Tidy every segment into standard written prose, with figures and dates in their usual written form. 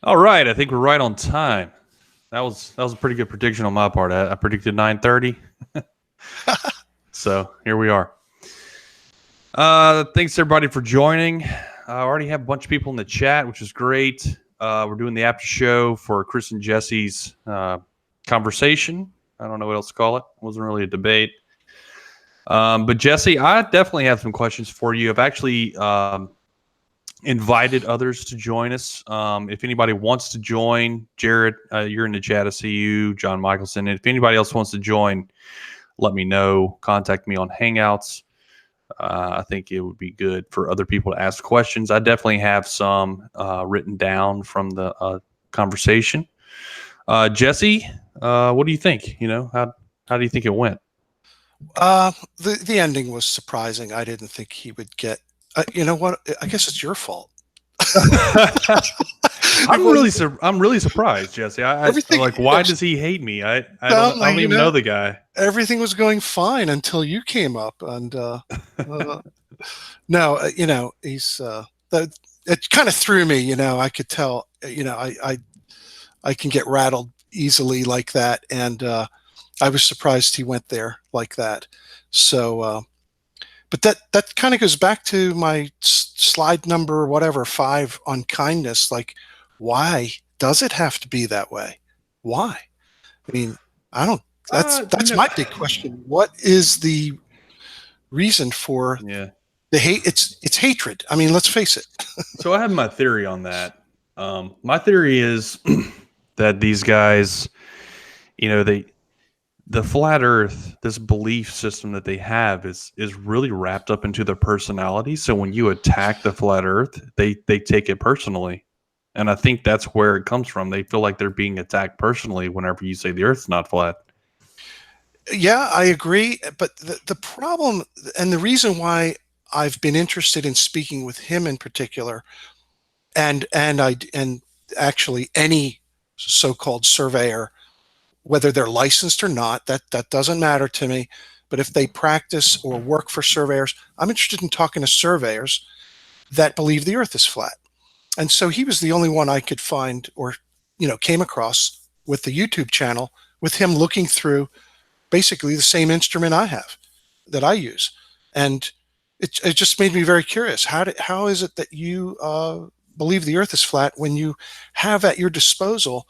All right, I think we're right on time. That was a pretty good prediction on my part. I predicted 9:30, so here we are. Thanks everybody for joining. I already have a bunch of people in the chat, which is great. We're doing the after show for Chris and Jesse's conversation. I don't know what else to call it. It wasn't really a debate. But Jesse, I definitely have some questions for you. I've actually invited others to join us. If anybody wants to join, Jared, you're in the chat. I see you, John Michelson. And if anybody else wants to join, let me know. Contact me on Hangouts. I think it would be good for other people to ask questions. I definitely have some written down from the conversation. Jesse, what do you think? How do you think it went? The ending was surprising. I didn't think he would get. You know what? I guess it's your fault. I'm really surprised, Jesse. I'm like, why does he hate me? I don't even know the guy. Everything was going fine until you came up, and no, he's that. It kind of threw me. I could tell. I can get rattled easily like that, and I was surprised he went there like that. So, but that kind of goes back to my slide number, whatever, 5 on kindness. Like, why does it have to be that way? Why? I mean, I don't. That's my big question. What is the reason for the hate? It's hatred. I mean, let's face it. So I have my theory on that. My theory is that these guys, the flat Earth, this belief system that they have is really wrapped up into their personality. So when you attack the flat Earth, they take it personally, and I think that's where it comes from. They feel like they're being attacked personally whenever you say the Earth's not flat. Yeah, I agree. But the problem and the reason why I've been interested in speaking with him in particular, and actually any so-called surveyor, whether they're licensed or not, that doesn't matter to me. But if they practice or work for surveyors, I'm interested in talking to surveyors that believe the Earth is flat. And so he was the only one I could find or came across with the YouTube channel with him looking through basically the same instrument I have that I use. And it just made me very curious. How is it that you believe the Earth is flat when you have at your disposal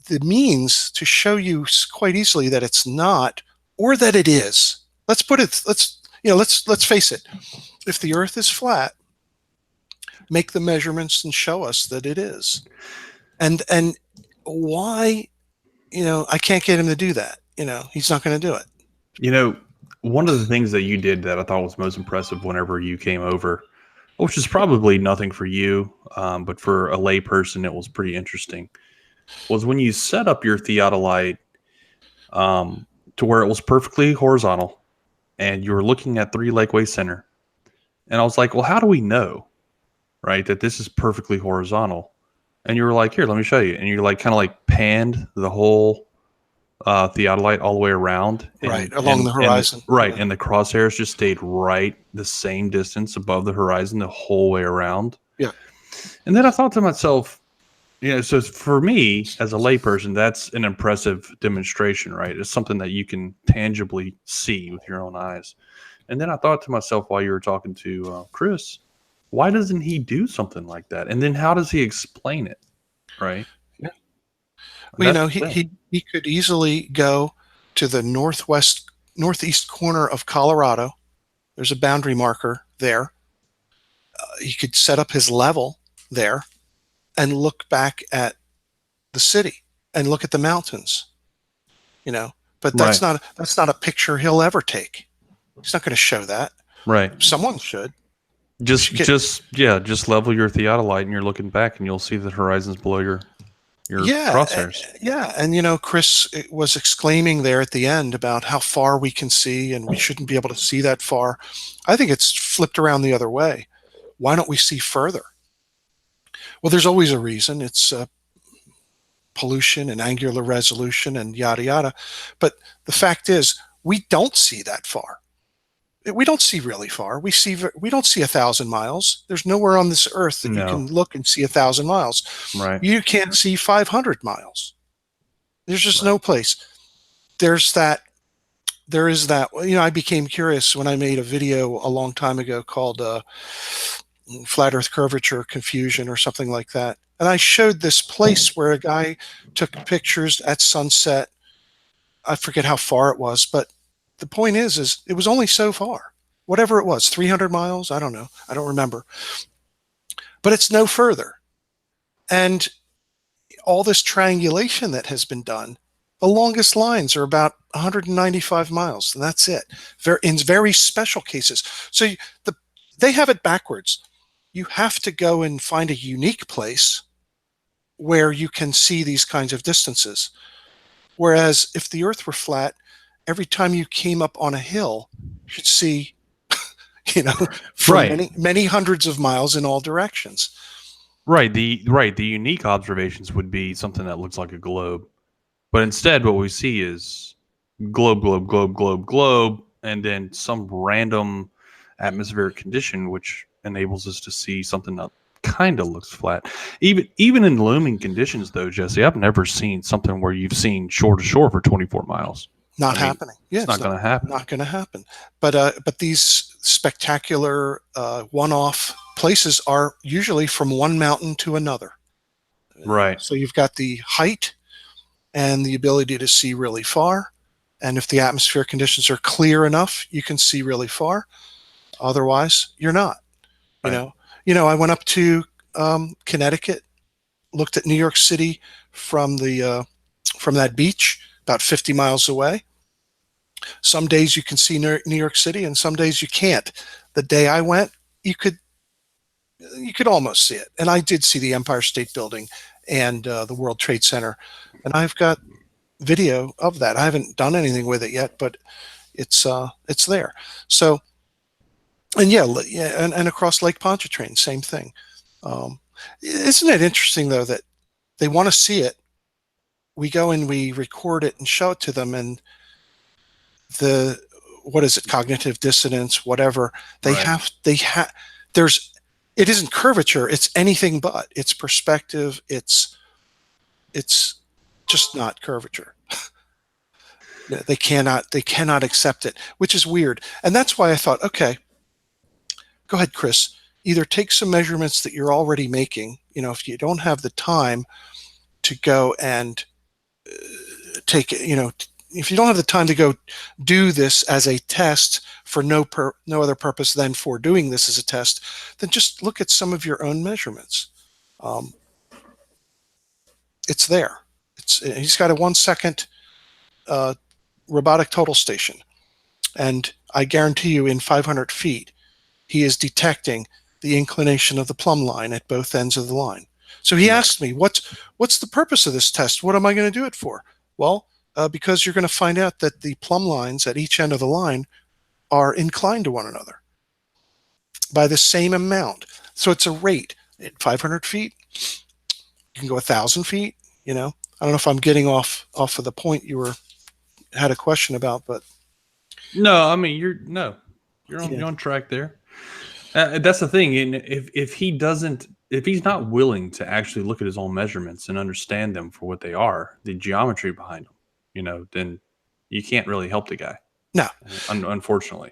the means to show you quite easily that it's not, or that it is? Let's face it. If the Earth is flat, make the measurements and show us that it is. And why, I can't get him to do that. He's not going to do it. One of the things that you did that I thought was most impressive whenever you came over, which is probably nothing for you, but for a lay person, it was pretty interesting, was when you set up your theodolite to where it was perfectly horizontal and you were looking at 3 Lakeway Center. And I was like, well, how do we know, right, that this is perfectly horizontal? And you were like, here, let me show you. And you kind of panned the whole theodolite all the way around. Right, along the horizon. And the crosshairs just stayed right the same distance above the horizon the whole way around. Yeah. And then I thought to myself, so for me as a layperson, that's an impressive demonstration, right? It's something that you can tangibly see with your own eyes. And then I thought to myself while you were talking to Chris, why doesn't he do something like that? And then how does he explain it, right? Yeah. Well, he could easily go to the northeast corner of Colorado. There's a boundary marker there. He could set up his level there and look back at the city and look at the mountains, but that's not a picture he'll ever take. He's not going to show that. Right. Someone should. Just level your theodolite and you're looking back and you'll see the horizons below your crosshairs. Yeah. And, Chris was exclaiming there at the end about how far we can see and we shouldn't be able to see that far. I think it's flipped around the other way. Why don't we see further? Well, there's always a reason. It's pollution and angular resolution and yada, yada. But the fact is, we don't see that far. We don't see really far. We don't see 1,000 miles. There's nowhere on this earth that you No. can look and see 1,000 miles. Right. You can't see 500 miles. There's just Right. no place. There's that. There is that. I became curious when I made a video a long time ago called "Flat Earth Curvature Confusion" or something like that, and I showed this place where a guy took pictures at sunset. I forget how far it was, but the point is it was only so far. Whatever it was, 300 miles. I don't know. I don't remember. But it's no further. And all this triangulation that has been done, the longest lines are about 195 miles, and that's it. In very special cases. So they have it backwards. You have to go and find a unique place where you can see these kinds of distances. Whereas if the Earth were flat, every time you came up on a hill, you should see, from Right. many hundreds of miles in all directions. Right. The unique observations would be something that looks like a globe. But instead what we see is globe, globe, globe, globe, globe, and then some random atmospheric condition which enables us to see something that kind of looks flat. Even in looming conditions though, Jesse, I've never seen something where you've seen shore to shore for 24 miles. Not I mean, happening. Yeah, it's not going to happen. not going to happen. But these spectacular one-off places are usually from one mountain to another. Right. So you've got the height and the ability to see really far. And if the atmosphere conditions are clear enough, you can see really far. Otherwise, you're not. You Right. know. I went up to Connecticut, looked at New York City from that beach about 50 miles away. Some days you can see New York City, and some days you can't. The day I went, you could almost see it, and I did see the Empire State Building and the World Trade Center, and I've got video of that. I haven't done anything with it yet, but it's there. So, and and across Lake Pontchartrain, same thing. Um, isn't it interesting though that they want to see it? We go and we record it and show it to them, and the what is it, cognitive dissonance, whatever, Right. there's it isn't curvature, it's anything but. It's perspective, it's just not curvature. They cannot accept it, which is weird. And that's why I thought, okay, go ahead, Chris, either take some measurements that you're already making, if you don't have the time to go and take it, if you don't have the time to go do this as a test for no other purpose than for doing this as a test, then just look at some of your own measurements. It's there. He's got a 1 second robotic total station, and I guarantee you, in 500 feet, he is detecting the inclination of the plumb line at both ends of the line. So he asked me, "What's the purpose of this test? What am I going to do it for?" Well, because you're going to find out that the plumb lines at each end of the line are inclined to one another by the same amount. So it's a rate. At 500 feet, you can go 1,000 feet. I don't know if I'm getting off of the point you had a question about, but No, I mean you're yeah. on track there. That's the thing, and if he's not willing to actually look at his own measurements and understand them for what they are, the geometry behind them, then you can't really help the guy. No. Unfortunately.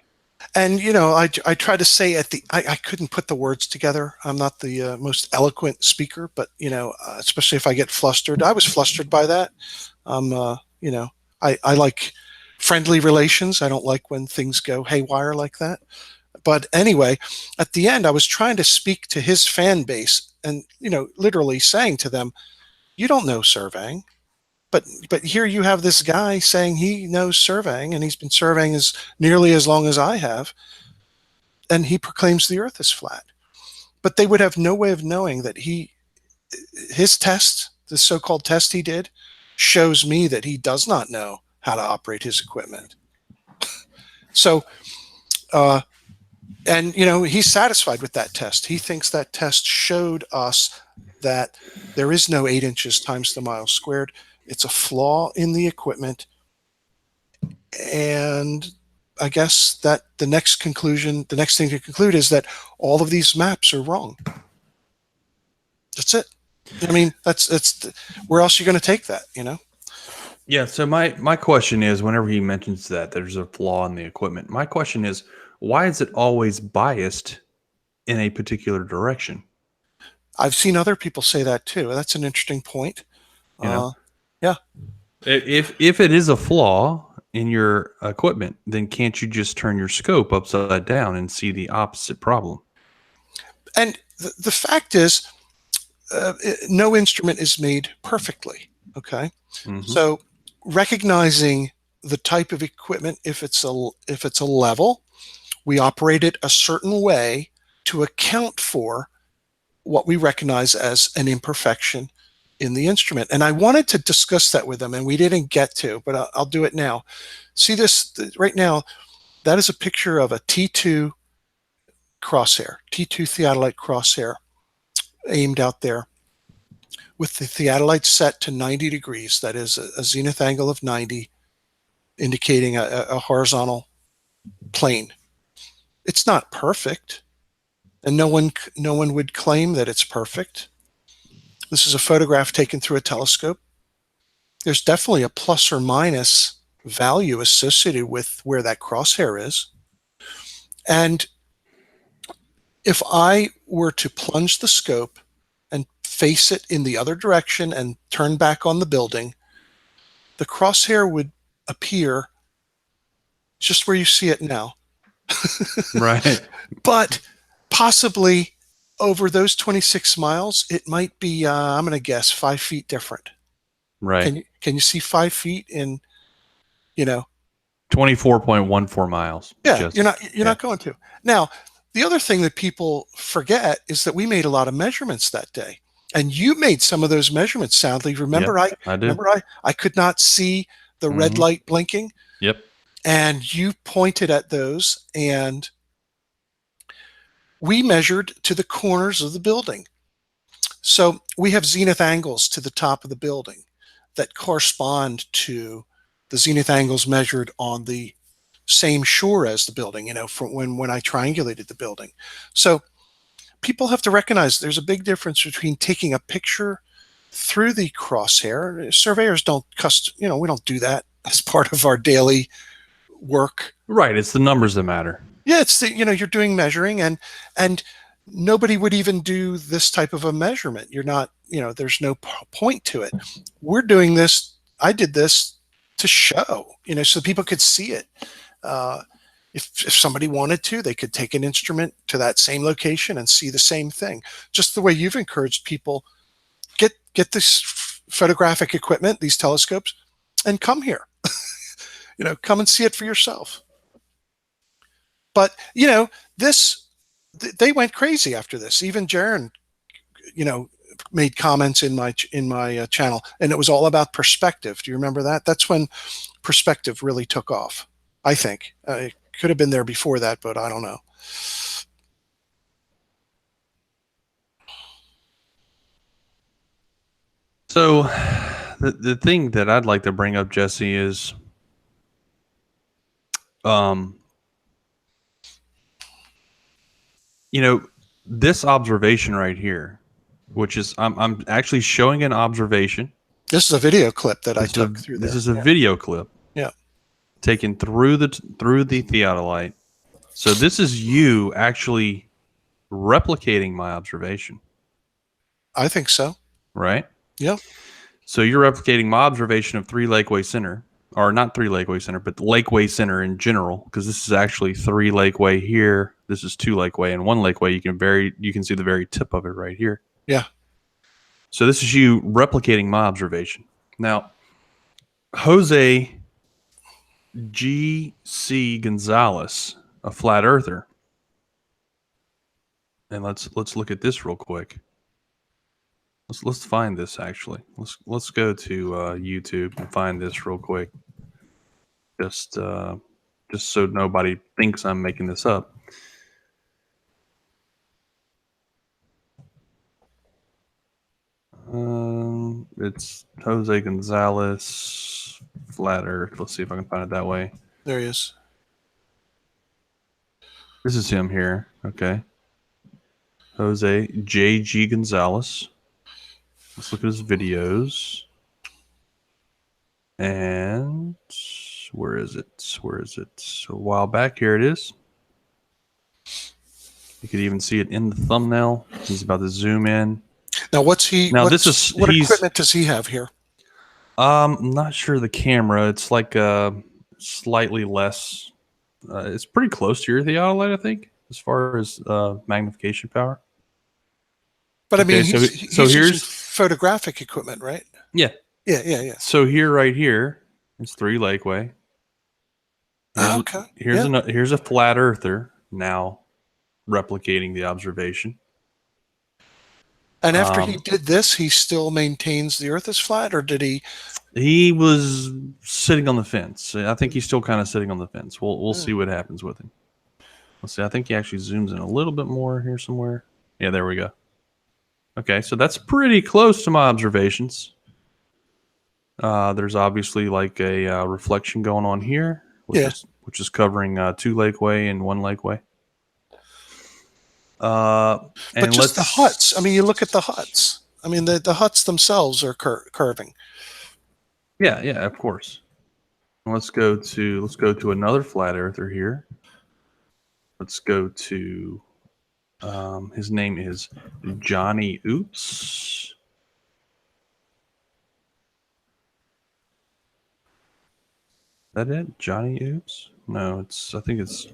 And I try to say I couldn't put the words together. I'm not the most eloquent speaker, but especially if I get flustered. I was flustered by that. I like friendly relations. I don't like when things go haywire like that. But anyway, at the end, I was trying to speak to his fan base, and literally saying to them, "You don't know surveying." But here you have this guy saying he knows surveying, and he's been surveying as nearly as long as I have, and he proclaims the Earth is flat. But they would have no way of knowing that his test, the so-called test he did, shows me that he does not know how to operate his equipment. So, and he's satisfied with that test. He thinks that test showed us that there is no 8 inches times the mile squared. It's a flaw in the equipment, and I guess that the next thing to conclude is that all of these maps are wrong. That's it. I mean, that's where else are you going to take that, you know? Yeah. So my question is, whenever he mentions that there's a flaw in the equipment, my question is, why is it always biased in a particular direction? I've seen other people say that too. That's an interesting point. You know, Yeah. if it is a flaw in your equipment, then can't you just turn your scope upside down and see the opposite problem? And the fact is, no instrument is made perfectly. Okay. Hmm. So recognizing the type of equipment, if it's a level, we operate it a certain way to account for what we recognize as an imperfection in the instrument. And I wanted to discuss that with them, and we didn't get to, but I'll do it now. See this right now? That is a picture of a T2 crosshair, T2 theodolite crosshair aimed out there with the theodolite set to 90 degrees. That is a zenith angle of 90, indicating a horizontal plane. It's not perfect, and no one would claim that it's perfect. This is a photograph taken through a telescope. There's definitely a plus or minus value associated with where that crosshair is. And if I were to plunge the scope and face it in the other direction and turn back on the building, the crosshair would appear just where you see it now. Right. But possibly over those 26 miles, it might be, I'm going to guess, 5 feet different. Right. Can you see 5 feet in, you know, 24.14 miles. yeah, Just you're not going to. Now, the other thing that people forget is that we made a lot of measurements that day. And you made some of those measurements soundly. Yep, I do. I could not see the red Hmm. light blinking, Yep. and you pointed at those, and we measured to the corners of the building. So we have zenith angles to the top of the building that correspond to the zenith angles measured on the same shore as the building, from when I triangulated the building. So people have to recognize there's a big difference between taking a picture through the crosshair. Surveyors don't we don't do that as part of our daily work. Right. It's the numbers that matter. Yeah, it's you're doing measuring, and nobody would even do this type of a measurement. You're not, there's no point to it. We're doing this. I did this to show, so people could see it. Uh, if somebody wanted to, they could take an instrument to that same location and see the same thing. Just the way you've encouraged people, get this photographic equipment, these telescopes, and come here. Come and see it for yourself. But this they went crazy after this. Even Jaron, made comments in my channel, and it was all about perspective. Do you remember that? That's when perspective really took off. I think it could have been there before that, but I don't know. So the thing that I'd like to bring up, Jesse, is um this observation right here, which is I'm actually showing an observation. This is a video clip that I took through there. This is a video clip. Yeah. Taken through the theodolite. So this is you actually replicating my observation. I think so. Right? Yeah. So you're replicating my observation of 3 Lakeway Center, or not 3 Lakeway Center, but Lakeway Center in general, because this is actually 3 Lakeway here. This is 2 Lakeway, and 1 Lakeway. You can see the very tip of it right here. Yeah. So this is you replicating my observation. Now, Jose G.C. Gonzalez, a flat earther, and let's look at this real quick. Let's find this actually. Let's go to YouTube and find this real quick. Just so nobody thinks I'm making this up. It's Jose Gonzalez, flat Earth. Let's see if I can find it that way. There he is. This is him here. Okay. Jose J.G. Gonzalez. Let's look at his videos. And where is it? Where is it? A while back. Here it is. You could even see it in the thumbnail. He's about to zoom in. Now, what equipment does he have here? I'm not sure the camera. It's like slightly less. It's pretty close to your theodolite, I think, as far as magnification power. But I mean, so he's here's using photographic equipment, right? Yeah. So right here is 3 Lakeway. Okay. Here's a flat earther now replicating the observation. And after he did this, he still maintains the Earth is flat, or did he? He was sitting on the fence. I think he's still kind of sitting on the fence. We'll see what happens with him. Let's see. I think he actually zooms in a little bit more here somewhere. Yeah, there we go. Okay, so that's pretty close to my observations. There's obviously like a reflection going on here, which is covering 2 Lakeway and 1 Lakeway. But just the huts. I mean, you look at the huts. I mean, the huts themselves are curving. Yeah, of course. Let's go to another flat earther here. Let's go to his name is Johnny Oops. Is that it? Johnny Oops? No, I think it's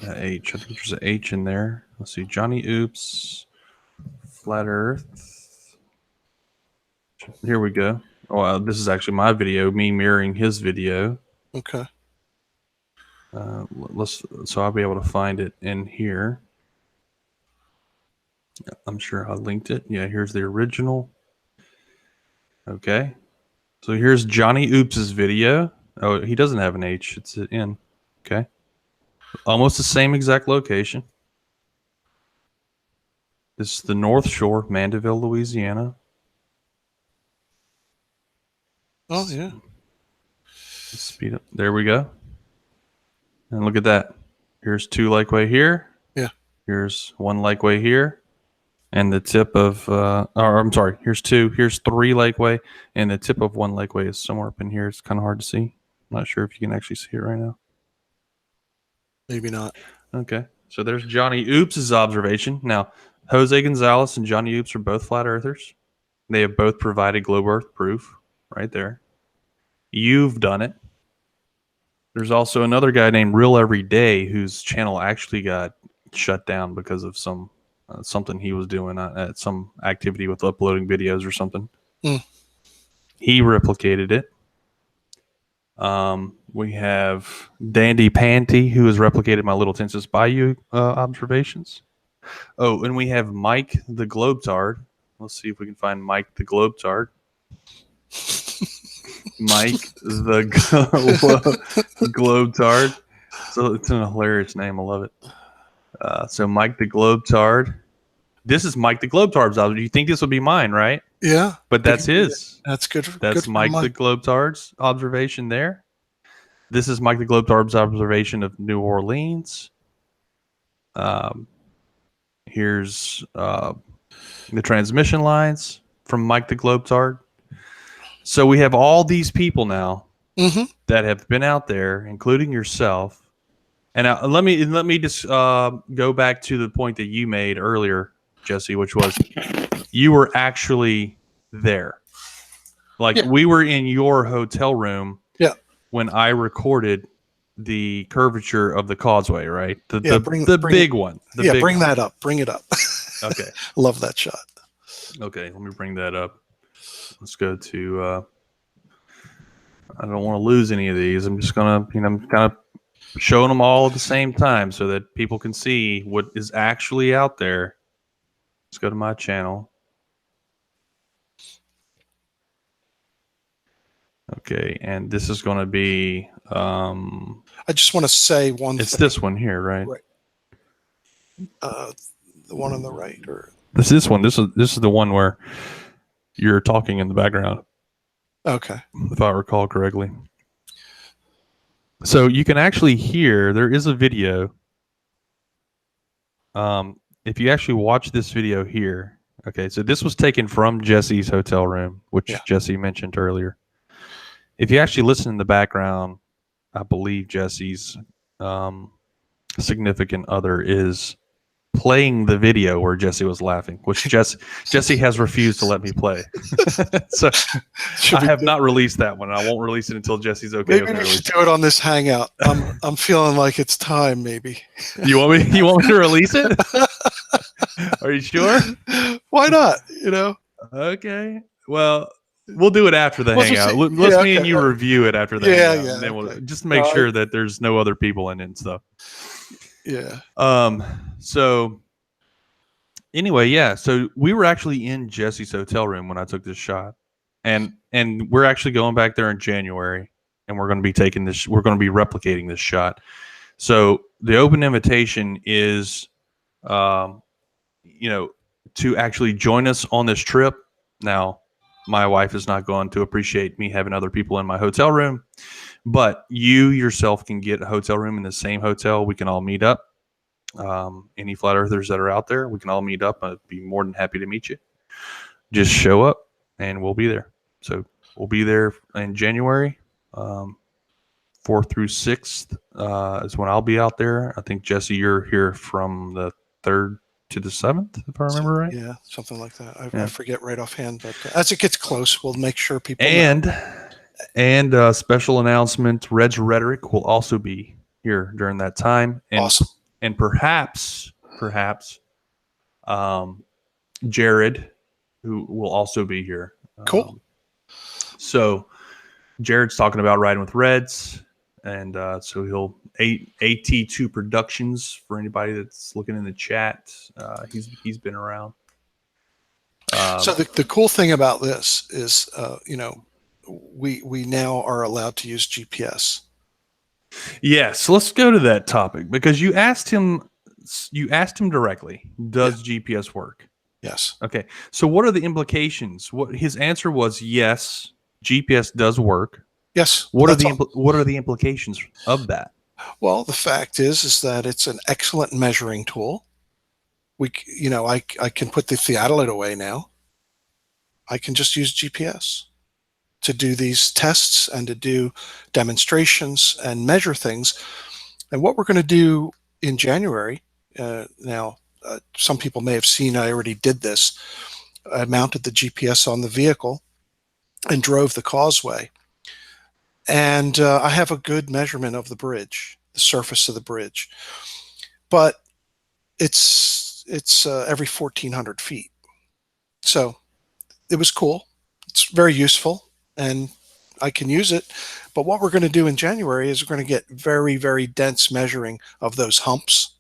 an H. I think there's an H in there. Let's see. Johnny Oops. Flat Earth. Here we go. Oh, this is actually my video, me mirroring his video. Okay. So I'll be able to find it in here. I'm sure I linked it. Yeah, here's the original. Okay. So here's Johnny Oops's video. Oh, he doesn't have an H. It's an N. Okay. Almost the same exact location. This is the North Shore, Mandeville, Louisiana. Oh, yeah. Let's speed up. There we go. And look at that. Here's 2 Lakeway here. Yeah. Here's 1 Lakeway here. And the tip of, I'm sorry, here's 2. Here's 3 Lakeway. And the tip of 1 Lakeway is somewhere up in here. It's kind of hard to see. I'm not sure if you can actually see it right now. Maybe not. Okay. So there's Johnny Oops' observation. Now, Jose Gonzalez and Johnny Oops are both flat earthers. They have both provided globe earth proof right there. You've done it. There's also another guy named Real Everyday whose channel actually got shut down because of something he was doing at some activity with uploading videos or something. He replicated it. We have Dandy Panty, who has replicated my Little Texas Bayou observations. Oh, and we have Mike the Globetard. Let's see if we can find Mike the Globetard. Mike the Globetard. So it's a hilarious name. I love it. So Mike the Globetard. This is Mike the Globetard's observation. You think this would be mine, right? Yeah. But that's his. That's good. That's good Mike the Globetard's observation there. This is Mike the Globetard's observation of New Orleans. Here's the transmission lines from Mike the Globetard. So we have all these people now that have been out there, including yourself. And let me just go back to the point that you made earlier, Jesse, which was you were actually there. Like we were in your hotel room when I recorded the curvature of the causeway, right? The big one. Bring that up. Bring it up. Okay. Love that shot. Okay, let me bring that up. Let's go to I don't want to lose any of these. I'm just gonna, I'm kind of showing them all at the same time so that people can see what is actually out there. Let's go to my channel. Okay, and this is going to be. I just want to say one thing. It's this one here, right? Right. The one on the right, or this one. This is the one where you're talking in the background. Okay. If I recall correctly. So you can actually hear, there is a video if you actually watch this video here, okay, so this was taken from Jesse's hotel room, Yeah. which Jesse mentioned earlier. If you actually listen in the background, I believe Jesse's significant other is playing the video where Jesse was laughing, which Jesse has refused to let me play. So Should I we have not released that one. I won't release it until Jesse's okay maybe with me we should releasing. do it on this hangout. I'm feeling like it's time. Maybe. You want me? You want me to release it? Are you sure? Why not? Okay. Well, we'll do it after the We'll just hangout. see. Let's Yeah. me Okay. and you review it after the Yeah. hangout, Yeah. and then we'll Okay. just No, make sure that there's no other people in it and stuff. yeah. So anyway, yeah. So we were actually in Jesse's hotel room when I took this shot, and we're actually going back there in January, and we're going to be taking this. We're going to be replicating this shot. So the open invitation is, you know, to actually join us on this trip. Now, my wife is not going to appreciate me having other people in my hotel room, but you yourself can get a hotel room in the same hotel. We can all meet up. Any flat earthers that are out there, we can all meet up. I'd be more than happy to meet you. Just show up and we'll be there. So we'll be there in January. 4th through 6th is when I'll be out there. I think, Jesse, you're here from the 3rd to the 7th, if I remember right. Yeah, something like that. I Yeah. forget right offhand, but as it gets close, we'll make sure people know. And special announcement, Red's Rhetoric will also be here during that time. And, Awesome. And perhaps, Jared, who will also be here. Cool. So Jared's talking about riding with Reds. And so he'll AT2 Productions for anybody that's looking in the chat. He's been around. So the cool thing about this is, we now are allowed to use GPS. Yes, let's go to that topic because you asked him directly, does GPS work? Yes. Okay. So what are the implications? What his answer was, yes, GPS does work. Yes. What are the implications of that? Well, the fact is that it's an excellent measuring tool. I can put the theodolite away now. I can just use GPS to do these tests and to do demonstrations and measure things. And what we're going to do in January, some people may have seen I already did this. I mounted the GPS on the vehicle and drove the causeway. And I have a good measurement of the bridge, the surface of the bridge. But it's every 1,400 feet. So it was cool. It's very useful, and I can use it. But what we're going to do in January is we're going to get very, very dense measuring of those humps.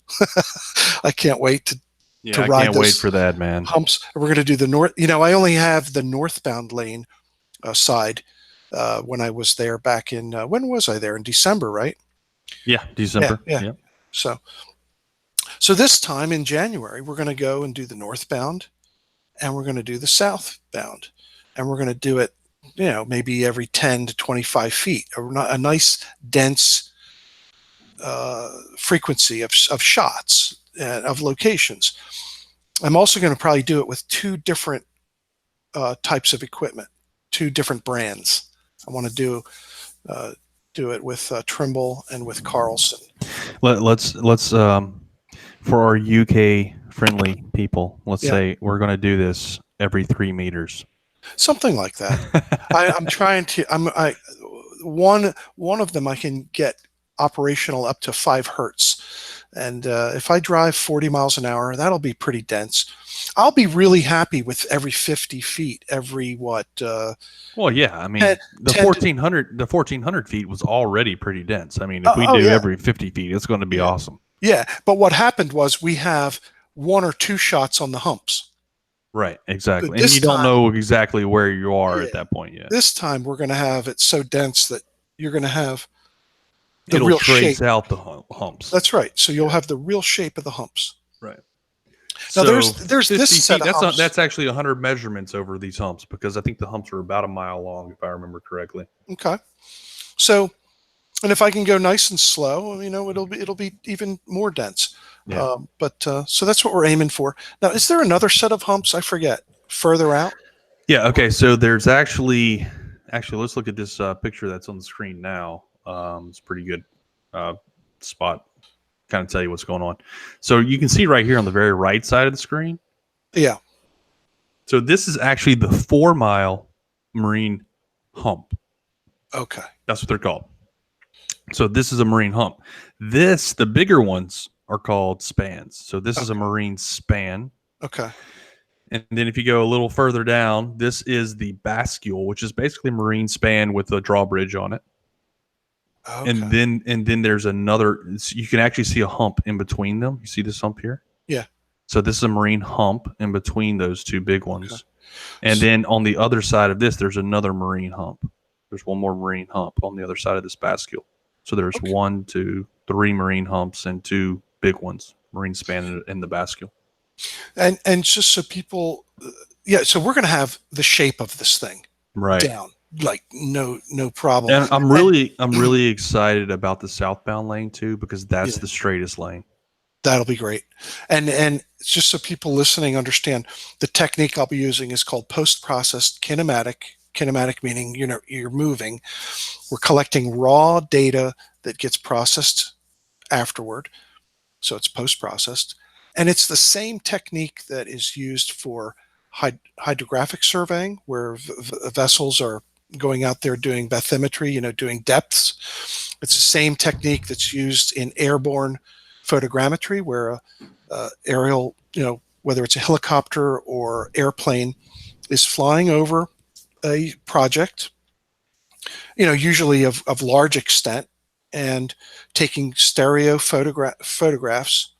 I can't wait to ride I can't wait for that, man. Humps. We're going to do the north. I only have the northbound lane side when I was there back in, when was I there? In December, right? Yeah, December. Yeah. So this time in January, we're going to go and do the northbound, and we're going to do the southbound, and we're going to do it, maybe every 10 to 25 feet, a nice dense frequency of shots, of locations. I'm also going to probably do it with 2 different types of equipment, 2 different brands. I want to do it with Trimble and with Carlson. Let's for our UK friendly people, let's say we're going to do this every 3 meters. Something like that. I'm trying to. One of them I can get operational up to 5 hertz, and if I drive 40 miles an hour, that'll be pretty dense. I'll be really happy with every 50 feet. Every what? Well, yeah. I mean, the 1,400 feet was already pretty dense. I mean, if we do every 50 feet, it's going to be awesome. Yeah, but what happened was we have 1 or 2 shots on the humps. Right, exactly. And you don't know exactly where you are at that point yet. This time we're going to have it so dense that you're going to have the It'll real trace shape. out the humps. That's right. So you'll have the real shape of the humps. Right. Now so there's this set of humps. That's actually 100 measurements over these humps because I think the humps are about a mile long, if I remember correctly. Okay. So, and if I can go nice and slow, it'll be even more dense. Yeah. So that's what we're aiming for. Now, is there another set of humps? I forget. Further out? Yeah. Okay. So there's actually let's look at this picture that's on the screen now. It's a pretty good uh, spot. Kind of tell you what's going on. So you can see right here on the very right side of the screen. Yeah. So this is actually the 4 mile marine hump. Okay. That's what they're called. So this is a marine hump. The bigger ones are called spans. So this is a Okay. marine span. Okay. And then if you go a little further down, this is the bascule, which is basically a marine span with a drawbridge on it. Okay. And then there's another. You can actually see a hump in between them. You see this hump here? Yeah. So this is a marine hump in between those two big Okay. ones. And then on the other side of this, there's another marine hump. There's one more marine hump on the other side of this bascule. So there's Okay. 1, 2, 3 marine humps and 2 big ones, marine span in the bascule. And just so people, yeah. So we're going to have the shape of this thing Right. down, like no problem. And I'm And really excited about the southbound lane too, because that's yeah, the straightest lane. that'll be great. And just so people listening understand, the technique I'll be using is called post-processed kinematic. Kinematic meaning you're moving. We're collecting raw data that gets processed afterward. So it's post-processed. And it's the same technique that is used for hydrographic surveying, where vessels are going out there doing bathymetry, doing depths. It's the same technique that's used in airborne photogrammetry, where aerial, whether it's a helicopter or airplane, is flying over a project, usually of large extent, and taking stereo photographs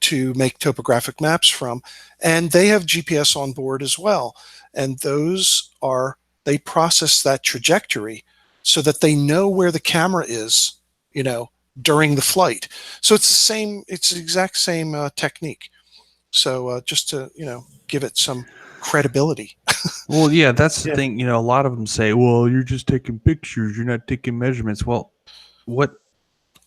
to make topographic maps from. And they have GPS on board as well. And they process that trajectory so that they know where the camera is, during the flight. So it's the exact same technique. So just to, give it some credibility. Well, yeah, that's the Yeah. thing. A lot of them say, "Well, you're just taking pictures. You're not taking measurements." Well, what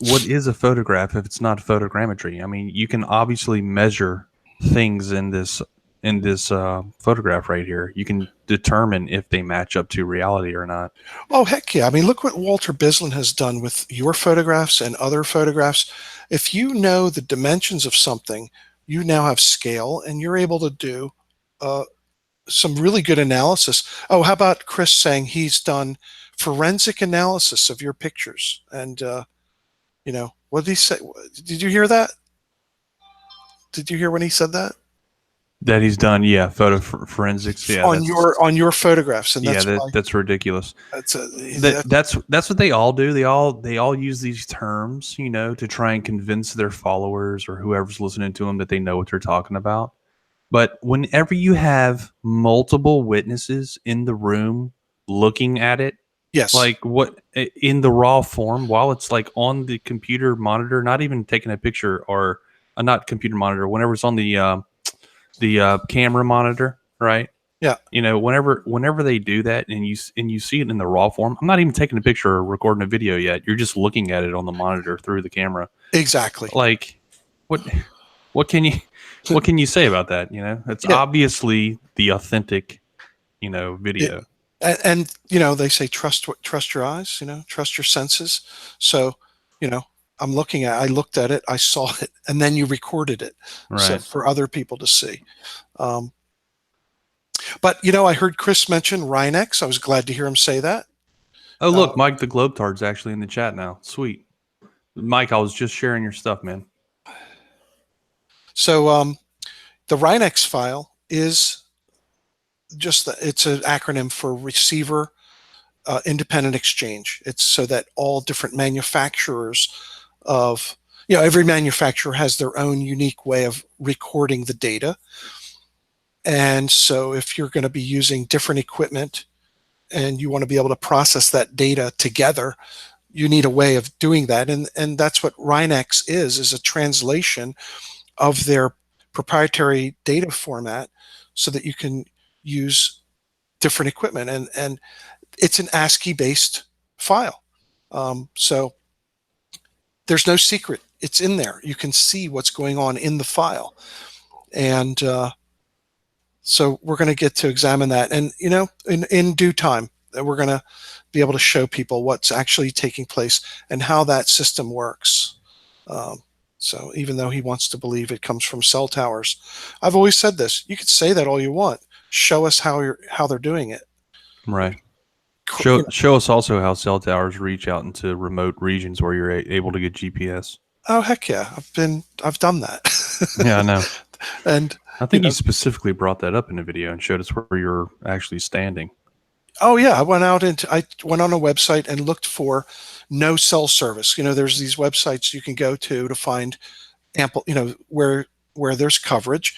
what is a photograph if it's not photogrammetry? I mean, you can obviously measure things in this photograph right here. You can determine if they match up to reality or not. Oh, heck yeah. I mean, look what Walter Bislin has done with your photographs and other photographs. If you know the dimensions of something, you now have scale and you're able to do uh, some really good analysis. Oh, how about Chris saying he's done forensic analysis of your pictures? And, what did he say? Did you hear that? Did you hear when he said that? That he's done, yeah, photo forensics. Yeah, On your photographs, and yeah, that's why that's ridiculous. that's a That that, that's what they all do. They all use these terms, to try and convince their followers or whoever's listening to them that they know what they're talking about. But whenever you have multiple witnesses in the room looking at it, yes, like what in the raw form, while it's like on the computer monitor, not even taking a picture or not computer monitor, whenever it's on the camera monitor, right? yeah, Whenever they do that and you see it in the raw form, I'm not even taking a picture or recording a video yet. You're just looking at it on the monitor through the camera. exactly, Like, what what can you what can you say about that? It's yeah. obviously the authentic, Yeah. video. And they say trust your eyes, trust your senses. So you know I looked at it, I saw it, and then you recorded it, so Right. for other people to see. um, but I heard Chris mention Rhinex. I was glad to hear him say that. Oh, uh, look, Mike the Globetard's actually in the chat now. Sweet. Mike, I was just sharing your stuff, man. so the Rhinex file is it's an acronym for receiver independent exchange. It's so that all different manufacturers of every manufacturer has their own unique way of recording the data. And so if you're going to be using different equipment and you want to be able to process that data together, you need a way of doing that. And that's what Rhinex is a translation of their proprietary data format so that you can use different equipment. And it's an ASCII based file. So there's no secret it's in there. You can see what's going on in the file. And so we're going to get to examine that. And, in due time, we're going to be able to show people what's actually taking place and how that system works. So even though he wants to believe it comes from cell towers, I've always said this. You could say that all you want. Show us how they're doing it. Right. Show us also how cell towers reach out into remote regions where you're able to get GPS. Oh, heck yeah. I've done that. Yeah, I know. And I think you specifically brought that up in a video and showed us where you're actually standing. Oh yeah, I went on a website and looked for no cell service. There's these websites you can go to find ample, where there's coverage.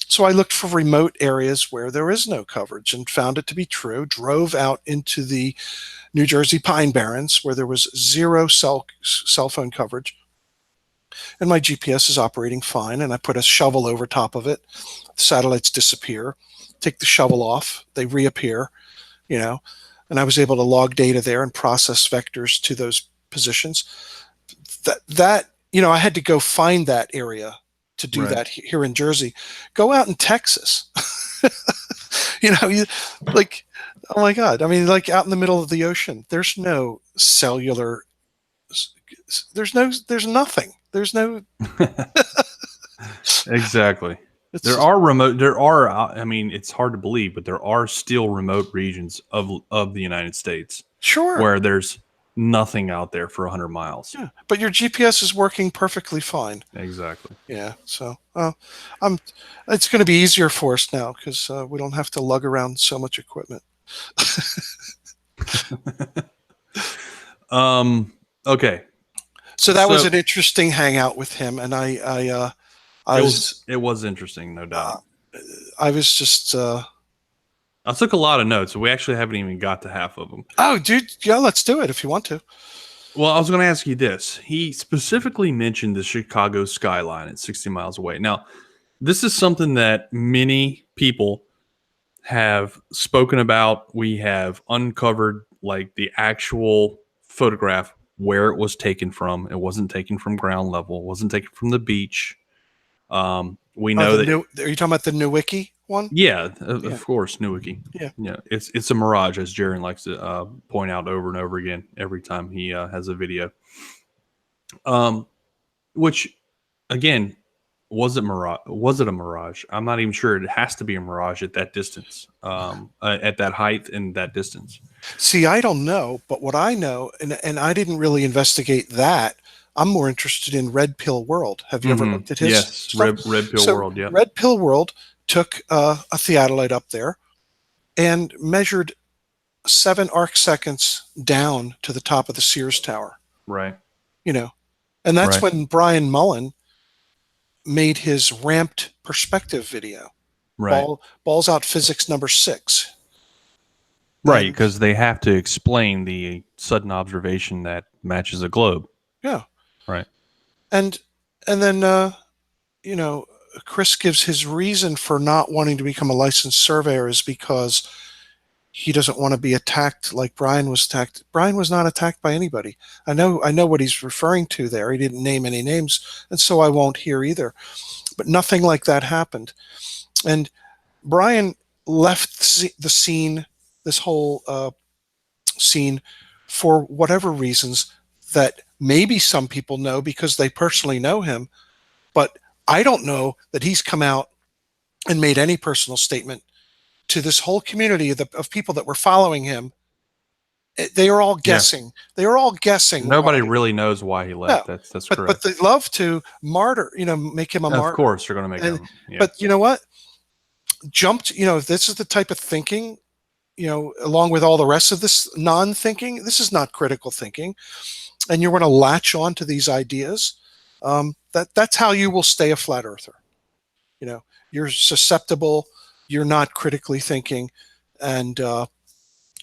So I looked for remote areas where there is no coverage and found it to be true. Drove out into the New Jersey Pine Barrens where there was zero cell phone coverage. And my GPS is operating fine, and I put a shovel over top of it. The satellites disappear. Take the shovel off, they reappear, and I was able to log data there and process vectors to those positions. I had to go find that area to do Right. that here in Jersey. Go out in Texas. Oh my God. I mean, like out in the middle of the ocean, there's no cellular, there's nothing. There's no. Exactly. It's hard to believe, but there are still remote regions of the United States. Sure. Where there's nothing out there for 100 miles. Yeah, but your GPS is working perfectly fine. Exactly. Yeah. So it's going to be easier for us now because we don't have to lug around so much equipment. Okay. So that was an interesting hangout with him, and it was interesting, no doubt. I was just. I took a lot of notes, so we actually haven't even got to half of them. Oh, dude, yeah, let's do it if you want to. Well, I was going to ask you this. He specifically mentioned the Chicago skyline at 60 miles away. Now, this is something that many people have spoken about. We have uncovered like the actual photograph where it was taken from. It wasn't taken from ground level. It wasn't taken from the beach. We know that. Are you talking about the Nowicki one? Yeah, of course, Nowicki. Yeah, it's a mirage, as Jaron likes to point out over and over again every time he has a video. Which, again, was it a mirage? I'm not even sure. It has to be a mirage at that distance, at that height and that distance. See, I don't know, but what I know, and I didn't really investigate that. I'm more interested in Red Pill World. Have you ever looked at his stuff? Red Pill World, yeah. Red Pill World took a theodolite up there and measured 7 arc seconds down to the top of the Sears Tower. Right. And that's when Brian Mullen made his ramped perspective video. Right. Balls out physics number 6. Right, because they have to explain the sudden observation that matches a globe. Yeah. Right. And then Chris gives his reason for not wanting to become a licensed surveyor is because he doesn't want to be attacked like Brian was attacked. Brian was not attacked by anybody. I know what he's referring to there. He didn't name any names, and so I won't here either. But nothing like that happened. And Brian left the scene, this whole scene, for whatever reasons that maybe some people know because they personally know him, but I don't know that he's come out and made any personal statement to this whole community of people that were following him. They are all guessing. Yeah. They are all guessing. Nobody really knows why he left. No, that's correct. But they love to make him a martyr. Of course, they're going to make him. Yeah. But you know what? If this is the type of thinking, along with all the rest of this non-thinking, this is not critical thinking. And you're going to latch on to these ideas. That's how you will stay a flat earther. You're susceptible. You're not critically thinking, and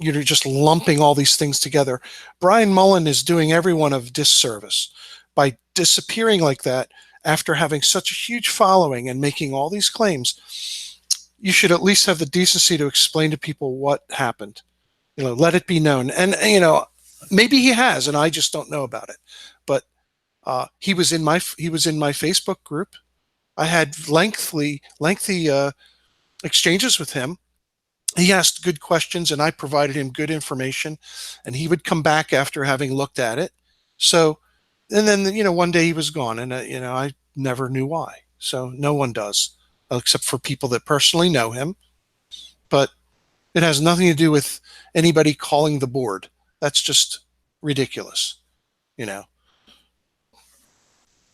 you're just lumping all these things together. Brian Mullen is doing everyone a disservice by disappearing like that after having such a huge following and making all these claims. You should at least have the decency to explain to people what happened. Let it be known. And maybe he has, and I just don't know about it. But He was in my Facebook group. I had lengthy exchanges with him. He asked good questions, and I provided him good information, and he would come back after having looked at it. So, and then one day he was gone, and I never knew why. So no one does, except for people that personally know him. But it has nothing to do with anybody calling the board. That's just ridiculous, you know.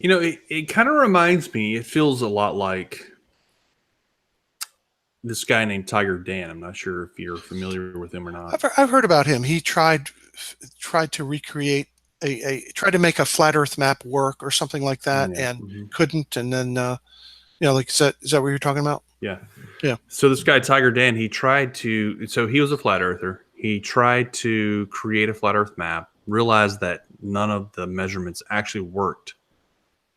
It kind of reminds me, it feels a lot like this guy named Tiger Dan. I'm not sure if you're familiar with him or not. I've heard about him. He tried to recreate tried to make a flat Earth map work or something like that, and couldn't. And then like is that what you're talking about? Yeah. Yeah. So this guy Tiger Dan, he was a flat earther. He tried to create a flat Earth map, realized that none of the measurements actually worked.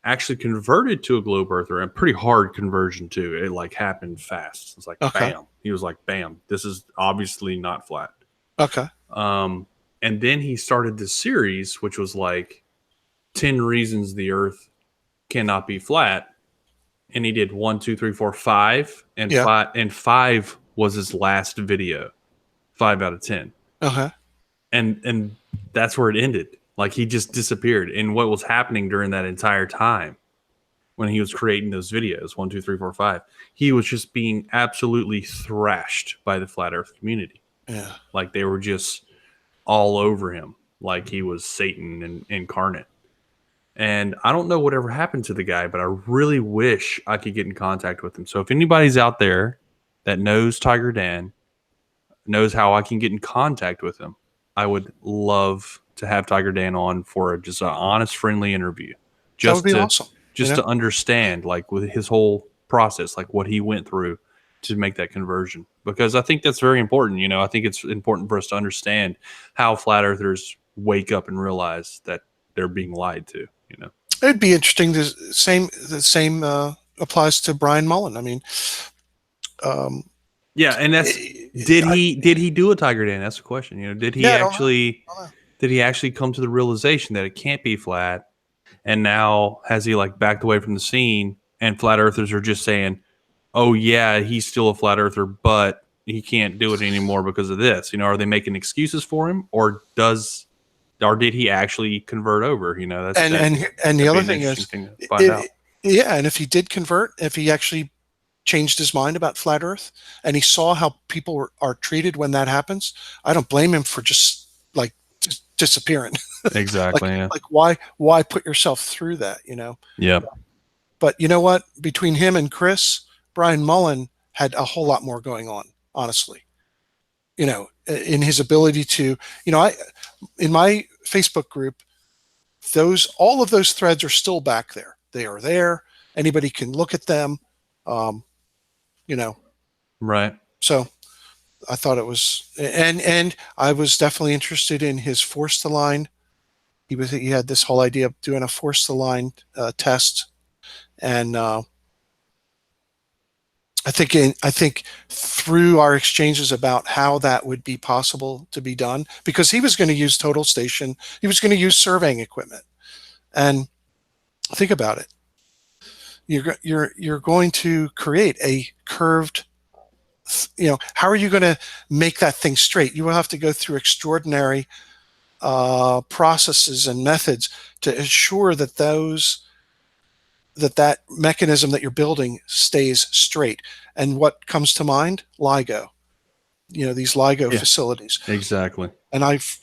Actually converted to a globe earther, and pretty hard conversion too. It like happened fast. It's like bam. He was like, bam, this is obviously not flat. Okay. And then he started this series, which was like 10 reasons the Earth cannot be flat. And he did 1, 2, 3, 4, 5, and five, and 5 was his last video. 5 out of 10. Okay. And that's where it ended. Like he just disappeared. And what was happening during that entire time when he was creating those videos, 1, 2, 3, 4, 5, he was just being absolutely thrashed by the flat Earth community. Yeah. Like they were just all over him, like he was Satan incarnate. And I don't know whatever happened to the guy, but I really wish I could get in contact with him. So if anybody's out there that knows Tiger Dan, knows how I can get in contact with him, I would love to have Tiger Dan on for just an honest, friendly interview. That would be awesome. Just to understand, like, with his whole process, like what he went through to make that conversion. Because I think that's very important. I think it's important for us to understand how flat earthers wake up and realize that they're being lied to. It'd be interesting. The same applies to Brian Mullen. I mean, yeah, and that's did he do a Tiger Dan? That's the question. Did he actually come to the realization that it can't be flat? And now has he like backed away from the scene? And flat earthers are just saying, "Oh yeah, he's still a flat earther, but he can't do it anymore because of this." Are they making excuses for him, or did he actually convert over? That's and the other thing is, and if he did convert, if he actually changed his mind about flat Earth, and he saw how people are treated when that happens, I don't blame him for just disappearing. Exactly. Like why put yourself through that? Yeah. But you know what? Between him and Chris, Brian Mullen had a whole lot more going on, honestly. In his ability to, in my Facebook group, all of those threads are still back there. They are there. Anybody can look at them. Right. So I thought it was, and I was definitely interested in his force to line. He had this whole idea of doing a force to line test, and I think through our exchanges about how that would be possible to be done, because he was going to use total station, he was going to use surveying equipment, and think about it. You're going to create a curved. How are you going to make that thing straight? You will have to go through extraordinary processes and methods to ensure that that mechanism that you're building stays straight. And what comes to mind? LIGO. These LIGO facilities. Exactly. And I've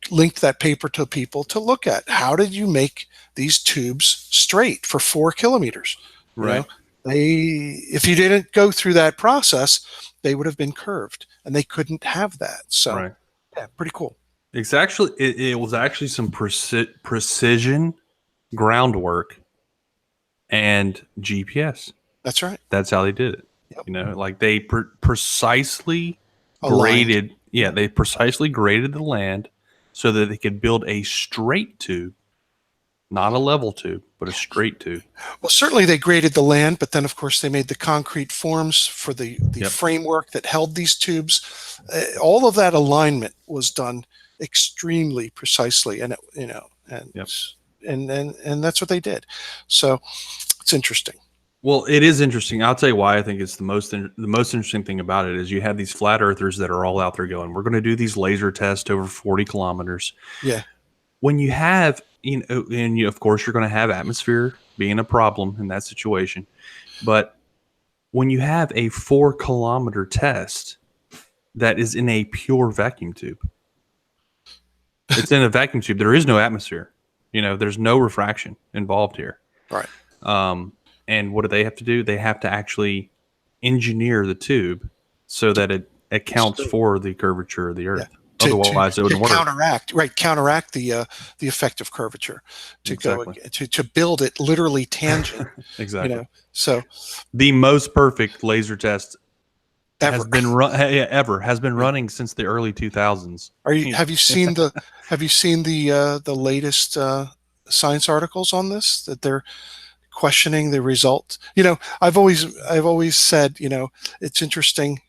linked that paper to people to look at. How did you make these tubes straight for 4 kilometers? Right. If you didn't go through that process, they would have been curved, and they couldn't have that. So, yeah, pretty cool. It was actually some precision groundwork and GPS. That's right. That's how they did it. Yep. Like they precisely aligned. graded. They precisely graded the land so that they could build a straight tube, not a level tube, but a straight tube. Well, certainly they graded the land, but then of course they made the concrete forms for the framework that held these tubes. All of that alignment was done extremely precisely, and and that's what they did. So it's interesting. Well, it is interesting. I'll tell you why I think it's the most interesting thing about it is you have these flat earthers that are all out there going, we're going to do these laser tests over 40 kilometers. Yeah. When you have, and of course you're going to have atmosphere being a problem in that situation, but when you have a 4 kilometer test that is in a pure vacuum tube, it's in a vacuum tube. There is no atmosphere. There's no refraction involved here. Right. And what do they have to do? They have to actually engineer the tube so that it accounts for the curvature of the Earth. Yeah. Otherwise, it wouldn't work. Counteract the effect of curvature to build it literally tangent. Exactly. So the most perfect laser test ever has been running since the early 2000s. Have you seen the latest science articles on this, that they're questioning the result? I've always said, it's interesting.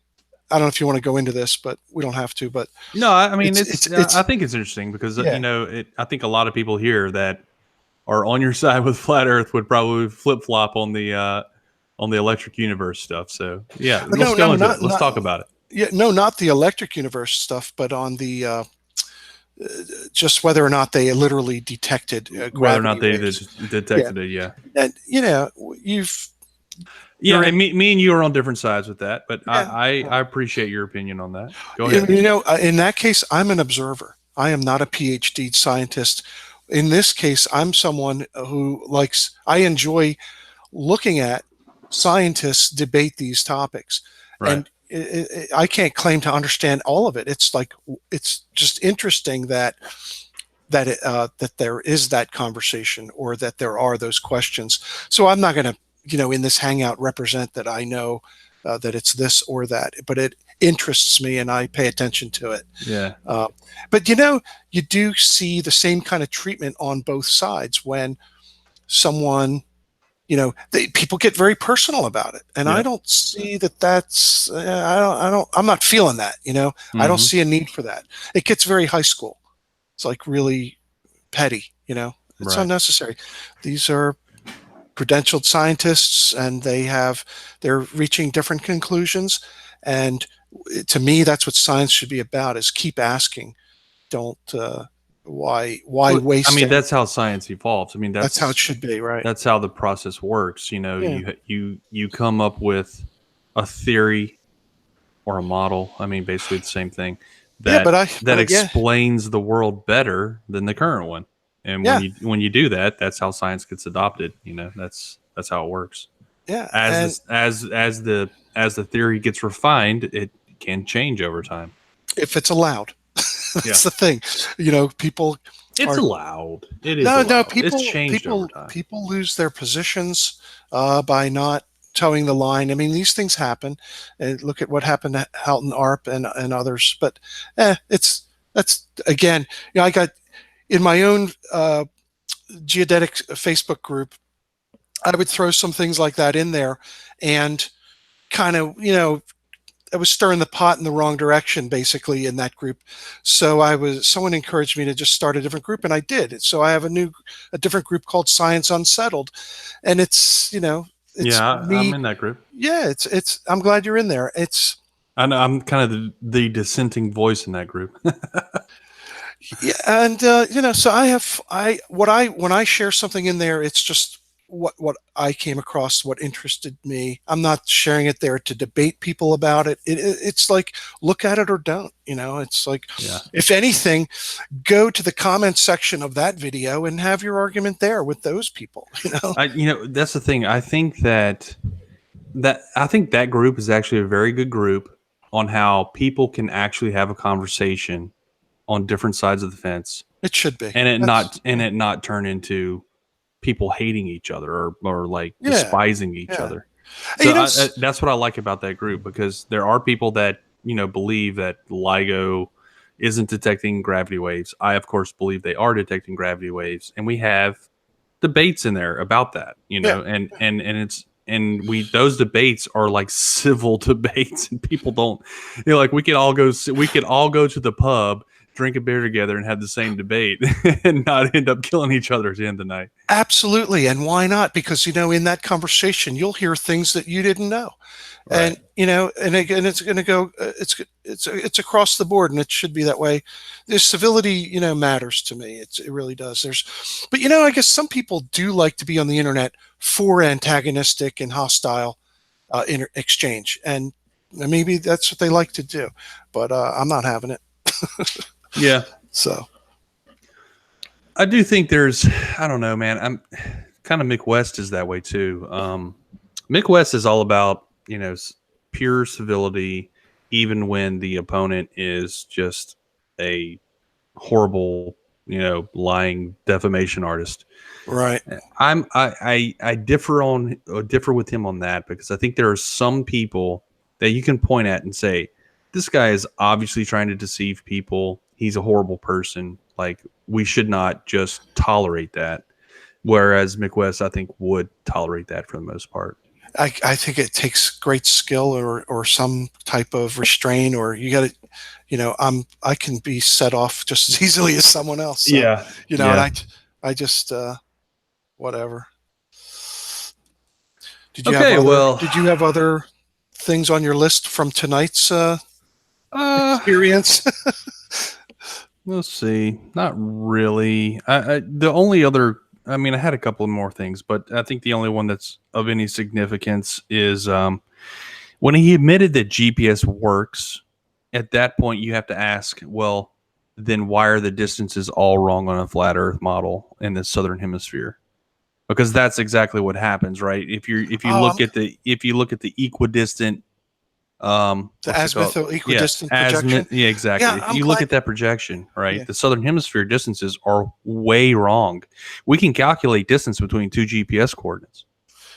I don't know if you want to go into this, but we don't have to. But no, I mean, I think it's interesting because I think a lot of people here that are on your side with flat Earth would probably flip flop on the electric universe stuff. So yeah, let's go into it. Let's talk about it. Yeah, no, not the electric universe stuff, but on the just whether or not they literally detected gravity whether or not they waves. detected it. Yeah, and and me and you are on different sides with that, but I appreciate your opinion on that. Go ahead. In that case, I'm an observer. I am not a PhD scientist. In this case, I'm someone who I enjoy looking at scientists debate these topics. Right. And I can't claim to understand all of it. It's just interesting that there is that conversation, or that there are those questions. So I'm not going to, in this hangout, represent that I know that it's this or that, but it interests me and I pay attention to it. Yeah. But you do see the same kind of treatment on both sides when someone, people get very personal about it, and I don't see that's. I'm not feeling that. I don't see a need for that. It gets very high school. It's like really petty. It's unnecessary. These are credentialed scientists, and they're reaching different conclusions. And to me, that's what science should be about: is keep asking. Don't. Why waste? I mean, that's how science evolves. I mean, that's how it should be, right? That's how the process works. You come up with a theory or a model. I mean, basically the same thing. That explains the world better than the current one. And when you do that, that's how science gets adopted. That's how it works. Yeah. As the theory gets refined, it can change over time if it's allowed. That's the thing. People. It's allowed. It is. No. It's changed over time. People lose their positions by not towing the line. I mean, these things happen. And look at what happened to Halton Arp and others. But that's again. I got in my own geodetic Facebook group. I would throw some things like that in there, and kind of I was stirring the pot in the wrong direction, basically, in that group. So someone encouraged me to just start a different group, and I did. So I have a different group called Science Unsettled, and it's I'm in that group. Yeah, I'm glad you're in there. I'm kind of the dissenting voice in that group. Yeah, and so when I share something in there, it's just what I came across, what interested me. I'm not sharing it there to debate people about it. It's like, look at it or don't. It's like, if anything, go to the comments section of that video and have your argument there with those people. That's the thing. I think that group is actually a very good group on how people can actually have a conversation on different sides of the fence. It should be, and it not turn into people hating each other or like despising each other. So that's what I like about that group, because there are people that believe that LIGO isn't detecting gravity waves. I of course believe they are detecting gravity waves, and we have debates in there about that. And those debates are like civil debates, and people don't. Like we could all go to the pub, drink a beer together and have the same debate and not end up killing each other at the end of the night. Absolutely. And why not? Because, in that conversation, you'll hear things that you didn't know. Right. And, and again, it's going to go, it's across the board, and it should be that way. The civility, matters to me. It really does. But, I guess some people do like to be on the internet for antagonistic and hostile exchange. And maybe that's what they like to do, but I'm not having it. Yeah. So I do think there's, I don't know, man. I'm kind of Mick West is that way too. Mick West is all about, pure civility, even when the opponent is just a horrible, lying defamation artist. right. I differ with him on that, because I think there are some people that you can point at and say, this guy is obviously trying to deceive people. He's a horrible person. Like, we should not just tolerate that. Whereas Mick West, I think, would tolerate that for the most part. I think it takes great skill or some type of restraint, or you got to, I can be set off just as easily as someone else. So, Yeah. and I just, whatever. Did you have other things on your list from tonight's experience? Let's see. Not really. The only other, I mean, I had a couple more things, but I think the only one that's of any significance is when he admitted that GPS works. At that point, you have to ask, well, then why are the distances all wrong on a flat Earth model in the southern hemisphere? Because that's exactly what happens, right? If you look at the equidistant, the azimuthal equidistant projection. Yeah, exactly. Yeah, if you look at that projection, right, the southern hemisphere distances are way wrong. We can calculate distance between two GPS coordinates,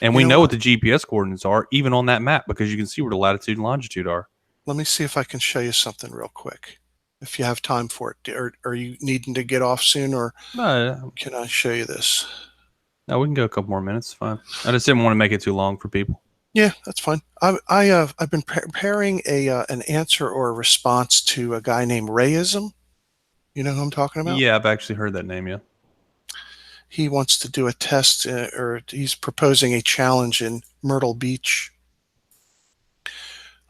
and we know what the GPS coordinates are, even on that map, because you can see where the latitude and longitude are. Let me see if I can show you something real quick, if you have time for it. Or are you needing to get off soon, or can I show you this? No, we can go a couple more minutes. Fine. I just didn't want to make it too long for people. Yeah, that's fine. I've been preparing an answer or a response to a guy named Rayism. You know who I'm talking about? Yeah, I've actually heard that name. Yeah. He wants to do a test, or he's proposing a challenge in Myrtle Beach.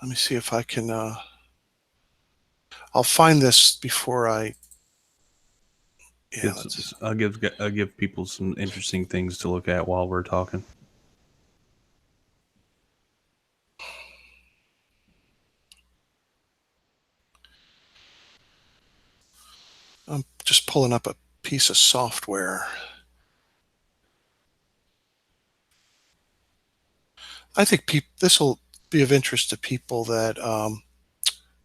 Let me see if I can. I'll find this before I. Yeah, I'll give people some interesting things to look at while we're talking. I'm just pulling up a piece of software. I think this will be of interest to people that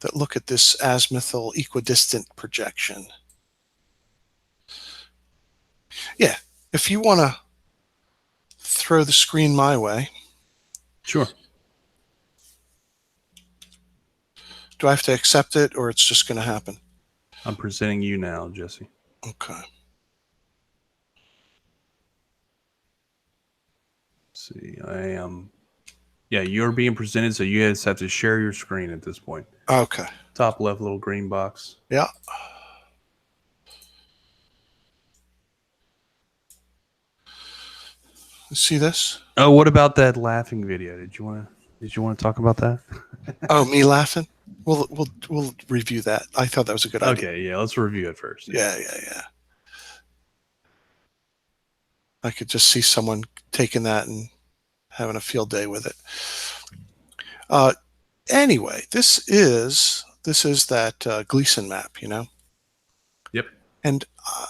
that look at this azimuthal equidistant projection. Yeah, if you want to throw the screen my way. Sure. Do I have to accept it, or it's just going to happen? I'm presenting you now, Jesse. Okay. Let's see, I am. Yeah, you're being presented, so you guys have to share your screen at this point. Okay. Top left little green box. Yeah. See this? Oh, what about that laughing video? Did you want to talk about that? Oh, me laughing? We'll review that. I thought that was a good idea. Okay, yeah, let's review it first. Yeah. I could just see someone taking that and having a field day with it. Anyway, this is that Gleason map, Yep. And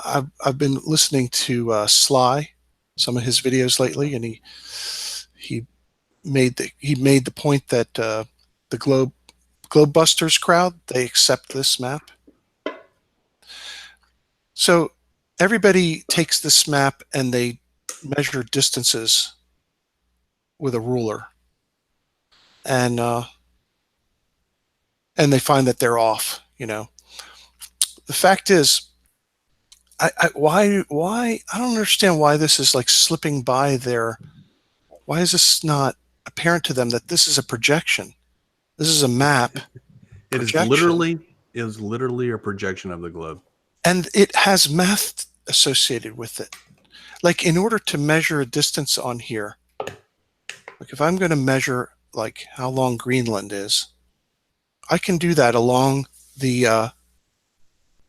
I've been listening to Sly, some of his videos lately, and he made the point that the Globebusters crowd, they accept this map. So everybody takes this map and they measure distances with a ruler, and they find that they're off. The fact is, why I don't understand why this is like slipping by their. Why is this not apparent to them that this is a projection? This is a map. It is literally is literally a projection of the globe. And it has math associated with it. Like in order to measure a distance on here, like if I'm going to measure like how long Greenland is, I can do that along the,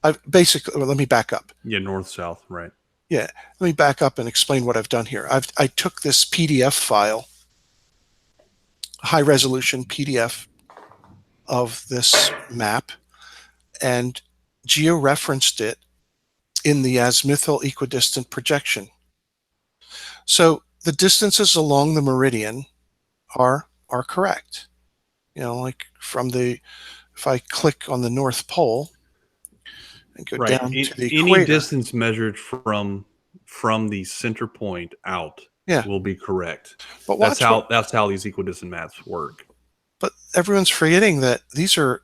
let me back up. Yeah, north, south, right. Yeah, let me back up and explain what I've done here. I took this PDF file, high resolution PDF of this map, and georeferenced it in the azimuthal equidistant projection. So the distances along the meridian are correct. You know, like if I click on the North Pole and go down to the any equator, distance measured from the center point out yeah, will be correct. but That's watch how these equidistant maps work. But everyone's forgetting that these are,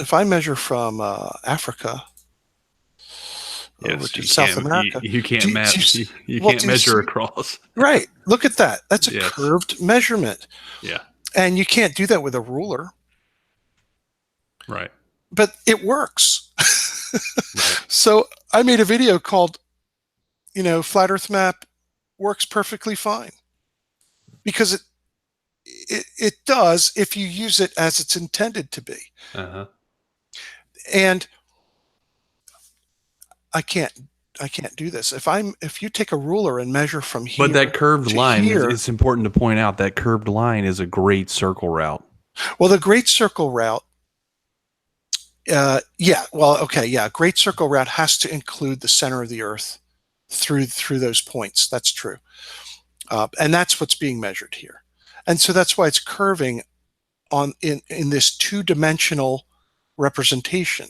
if I measure from Africa over to South America, you can't map. You well, can't measure across. Right. Look at that. That's a Yes. curved measurement. Yeah. And you can't do that with a ruler. Right. But it works. Right. So I made a video called, Flat Earth Map works perfectly fine. Because it does if you use it as it's intended to be. Uh-huh. And I can't do this. If you take a ruler and measure from here, But that curved line, here, it's important to point out that curved line is a great circle route. Well, the Great Circle route, Great Circle route has to include the center of the Earth through those points. That's true, and that's what's being measured here, and so that's why it's curving in this two-dimensional representation.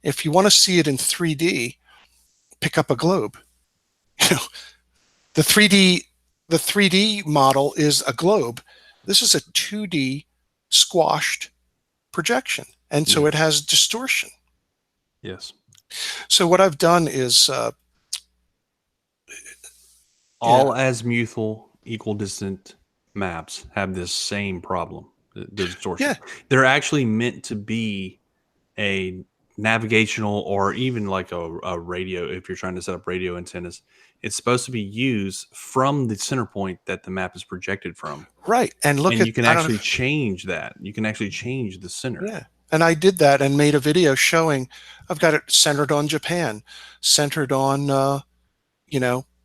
If you want to see it in 3D, pick up a globe. The 3D model is a globe. This is a 2D squashed projection, and so it has distortion. Yes. So what I've done is all azimuthal equidistant maps have this same problem, the distortion. Yeah. They're actually meant to be a navigational or even like a radio. If you're trying to set up radio antennas, it's supposed to be used from the center point that the map is projected from. Right. And you can actually change that. You can actually change the center. Yeah. And I did that and made a video showing I've got it centered on Japan, centered on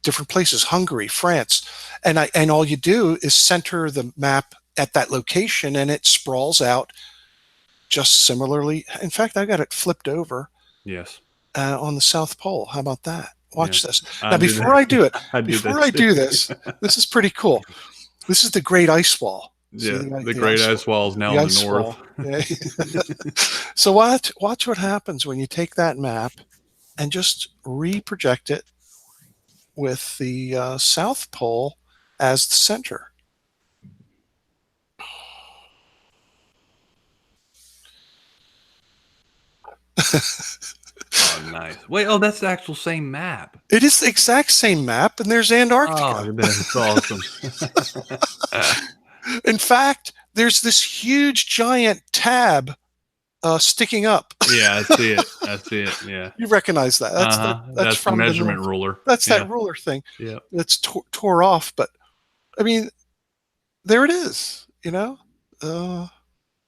different places, Hungary, France. And all you do is center the map at that location and it sprawls out just similarly. In fact, I got it flipped over. Yes. On the South Pole. How about that? Watch this. Now, before I do this, this is pretty cool. This is the Great Ice Wall. Yeah, the Great Ice Wall is now in the north. Yeah. So watch what happens when you take that map and just reproject it with the South Pole as the center. Oh, nice. Wait, that's the actual same map. It is the exact same map, and there's Antarctica. Oh, that's awesome. In fact, there's this huge, giant tab sticking up. Yeah, I see it. Yeah. You recognize that? That's from the measurement ruler. That's that ruler thing. Yeah. That's tore off, but I mean, there it is.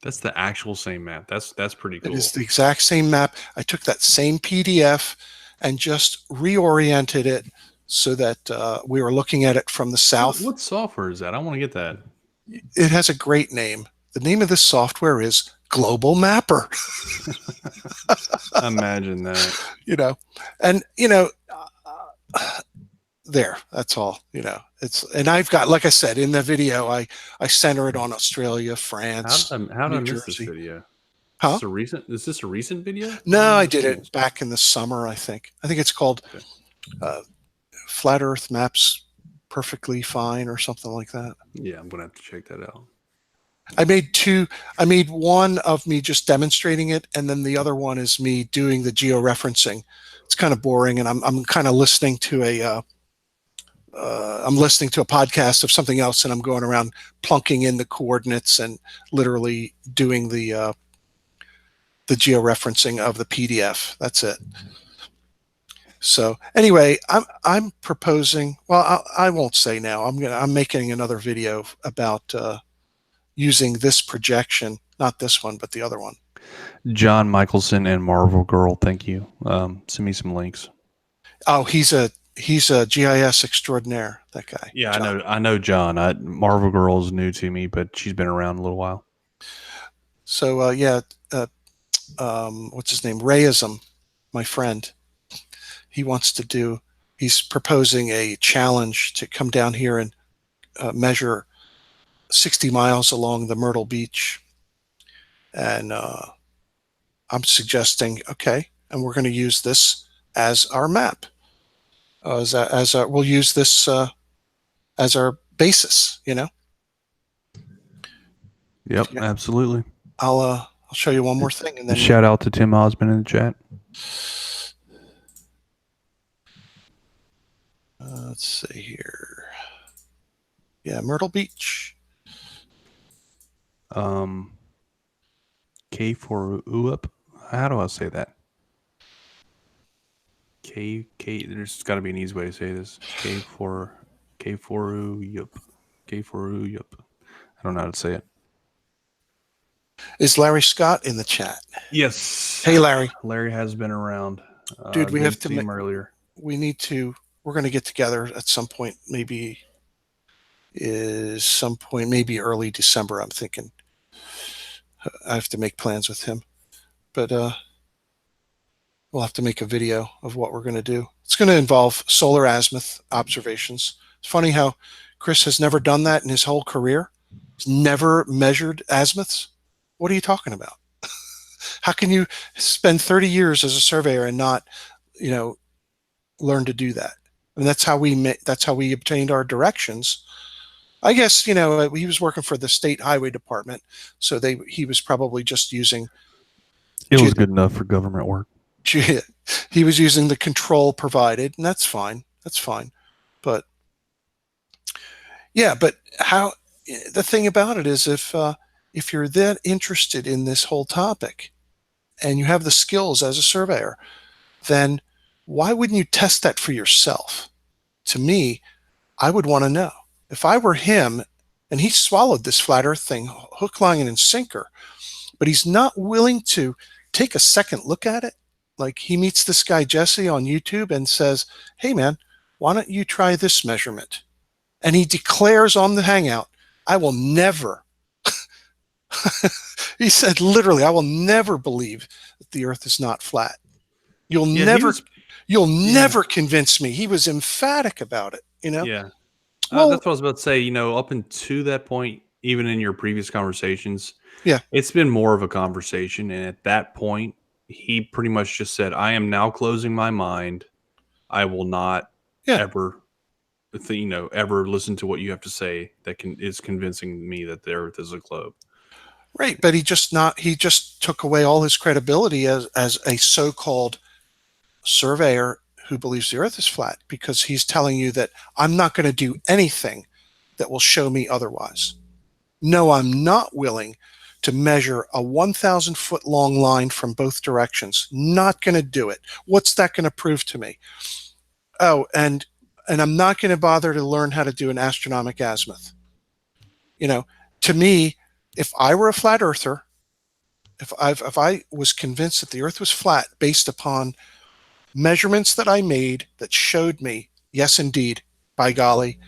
That's the actual same map. That's pretty cool. It is the exact same map. I took that same PDF and just reoriented it so that we were looking at it from the south. What software is that? I want to get that. It has a great name. The name of this software is Global Mapper. Imagine that. There, that's all. And I've got, like I said in the video, I center it on Australia, France. How did I miss this video? Huh? Is this a recent video? No, I did it back in the summer. I think it's called Flat Earth Maps Perfectly Fine or something like that. Yeah, I'm gonna have to check that out. I made one of me just demonstrating it, and then the other one is me doing the georeferencing. It's kind of boring, and I'm kind of listening to a podcast of something else, and I'm going around plunking in the coordinates and literally doing the the georeferencing of the PDF. That's it. So anyway, I'm proposing. Well, I won't say now. I'm making another video about using this projection, not this one, but the other one. John Michelson and Marvel Girl, thank you. Send me some links. Oh, he's a GIS extraordinaire. That guy. Yeah, John. I know John. Marvel Girl is new to me, but she's been around a little while. So yeah, what's his name? Rayism, my friend. He wants to do. He's proposing a challenge to come down here and measure 60 miles along the Myrtle Beach, and I'm suggesting, okay, and we're going to use this as our map. We'll use this as our basis. You know. Yep, Yeah. absolutely. I'll show you one more thing, and then shout out to Tim Osmond in the chat. Let's see here. Yeah, Myrtle Beach. K for Uup. How do I say that? K. There's got to be an easy way to say this. K for Uup. K for Uup. I don't know how to say it. Is Larry Scott in the chat? Yes. Hey, Larry. Larry has been around. Dude, we have to see him earlier. We need to. We're going to get together at some point. Maybe early December. I'm thinking. I have to make plans with him, but we'll have to make a video of what we're going to do. It's going to involve solar azimuth observations. It's funny how Chris has never done that in his whole career. He's never measured azimuths. What are you talking about? How can you spend 30 years as a surveyor and not, learn to do that? And that's how we obtained our directions. I guess, he was working for the state highway department, so he was probably just using. It was good enough for government work. He was using the control provided, and that's fine. That's fine. But yeah, but the thing about it is if you're that interested in this whole topic and you have the skills as a surveyor, then why wouldn't you test that for yourself? To me, I would want to know. If I were him, and he swallowed this flat earth thing hook, line, and sinker, but he's not willing to take a second look at it. Like he meets this guy, Jesse, on YouTube and says, hey man, why don't you try this measurement? And he declares on the Hangout, I will never, he said literally, I will never believe that the earth is not flat. You'll never convince me. He was emphatic about it, Yeah. Well, that's what I was about to say. Up until that point, even in your previous conversations, yeah, it's been more of a conversation. And at that point, he pretty much just said, I am now closing my mind. I will not ever, ever listen to what you have to say that is convincing me that the earth is a globe. Right. But he just took away all his credibility as a so-called surveyor who believes the earth is flat, because he's telling you that I'm not going to do anything that will show me otherwise. No, I'm not willing to measure a 1,000 foot long line from both directions. Not going to do it. What's that going to prove to me? Oh, and I'm not going to bother to learn how to do an astronomic azimuth. To me, if I were a flat earther, if I was convinced that the earth was flat based upon measurements that I made that showed me, yes, indeed, by golly,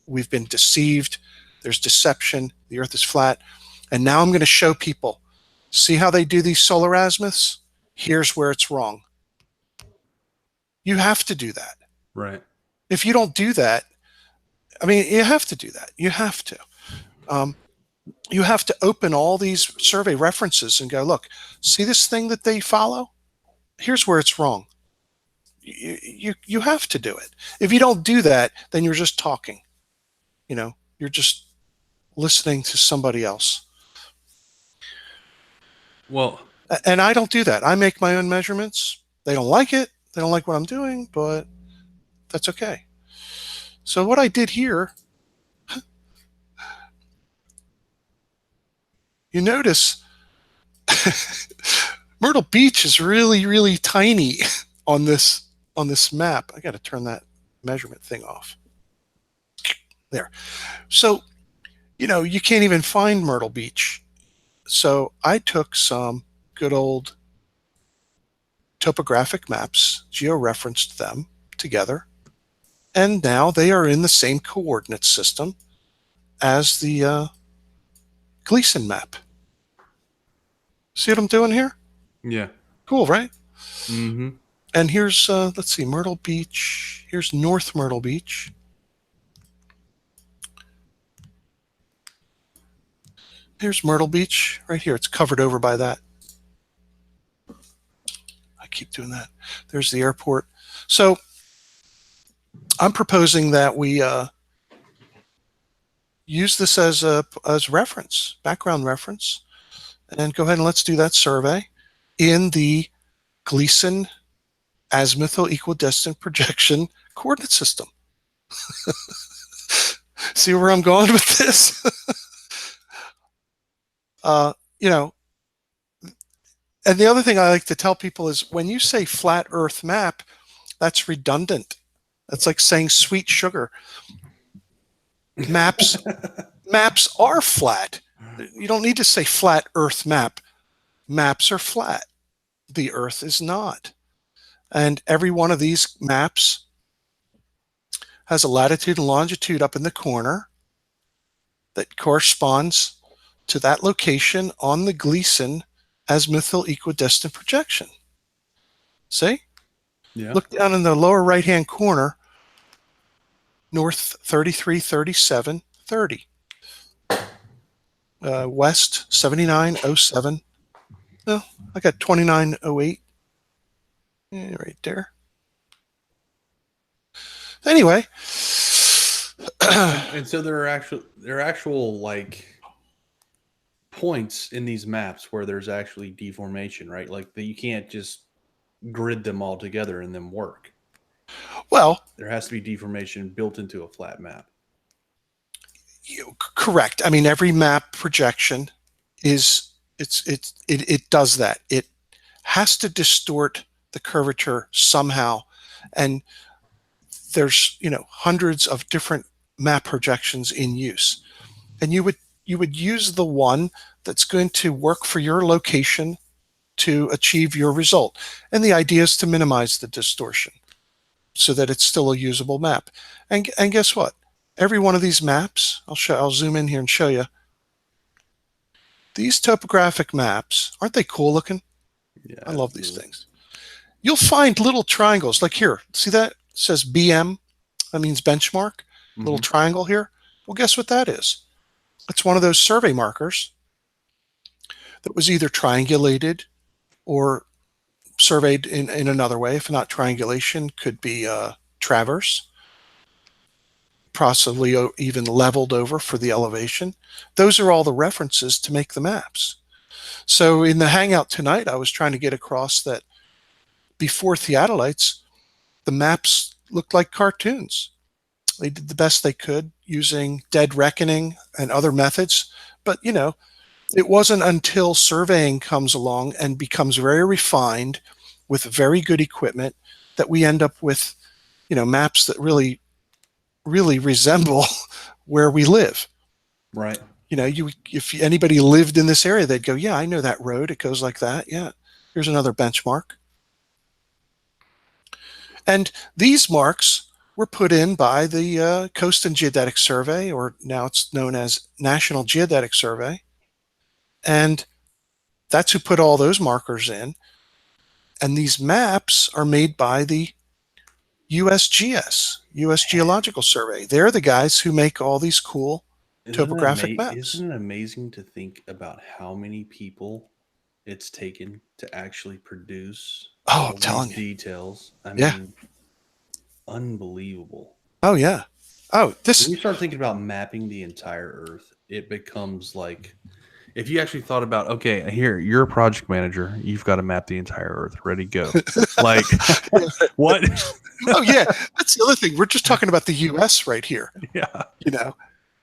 we've been deceived. There's deception. The earth is flat. And now I'm going to show people, see how they do these solar azimuths? Here's where it's wrong. You have to do that. Right. If you don't do that, you have to do that. You have to. You have to open all these survey references and go, look, see this thing that they follow? Here's where it's wrong. You have to do it. If you don't do that, then you're just talking. You're just listening to somebody else. Well, and I don't do that. I make my own measurements. They don't like it. They don't like what I'm doing, but that's okay. So what I did here, you notice Myrtle Beach is really, really tiny on this map. I got to turn that measurement thing off. There. So, you can't even find Myrtle Beach. So I took some good old topographic maps, georeferenced them together, and now they are in the same coordinate system as the Gleason map. See what I'm doing here? Yeah. Cool, right? Mm-hmm. And here's, let's see, Myrtle Beach. Here's North Myrtle Beach. Here's Myrtle Beach right here. It's covered over by that. I keep doing that. There's the airport. So I'm proposing that we use this as reference, background reference, and go ahead and let's do that survey in the Gleason azimuthal equidistant projection coordinate system. See where I'm going with this? And the other thing I like to tell people is when you say flat Earth map, that's redundant. That's like saying sweet sugar. Maps are flat. You don't need to say flat Earth map. Maps are flat. The Earth is not. And every one of these maps has a latitude and longitude up in the corner that corresponds to that location on the Gleason azimuthal equidistant projection. See? Yeah. Look down in the lower right-hand corner, north 33, 37, 30. West 7907. No, I got 2908. Yeah, right there. Anyway. And so there are actual like points in these maps where there's actually deformation, right? Like that you can't just grid them all together and then work. Well, there has to be deformation built into a flat map. Correct. I mean, every map projection it does that. It has to distort the curvature somehow, and there's hundreds of different map projections in use, and you would use the one that's going to work for your location to achieve your result. And the idea is to minimize the distortion so that it's still a usable map. And guess what? Every one of these maps, I'll zoom in here and show you. These topographic maps, aren't they cool looking? Yeah, I love these things. You'll find little triangles like here. See that? It says BM. That means benchmark. Little triangle here. Well, guess what that is? It's one of those survey markers that was either triangulated or surveyed in another way. If not triangulation, could be traverse, possibly even leveled over for the elevation. Those are all the references to make the maps. So in the Hangout tonight, I was trying to get across that before theodolites, the maps looked like cartoons. They did the best they could using dead reckoning and other methods. But, it wasn't until surveying comes along and becomes very refined with very good equipment that we end up with, maps that really, really resemble where we live. Right. If anybody lived in this area, they'd go, yeah, I know that road. It goes like that. Yeah. Here's another benchmark. And these marks were put in by the Coast and Geodetic Survey, or now it's known as National Geodetic Survey. And that's who put all those markers in. And these maps are made by the USGS, U.S. Geological Survey. They're the guys who make all these cool topographic maps. Isn't it amazing to think about how many people it's taken to actually produce all these details? I mean, unbelievable. Oh, yeah. Oh, when you start thinking about mapping the entire Earth, it becomes like, if you actually thought about, okay, here, you're a project manager, you've got to map the entire Earth, ready, go. Like, what? Oh, yeah. That's the other thing. We're just talking about the U.S. right here. Yeah.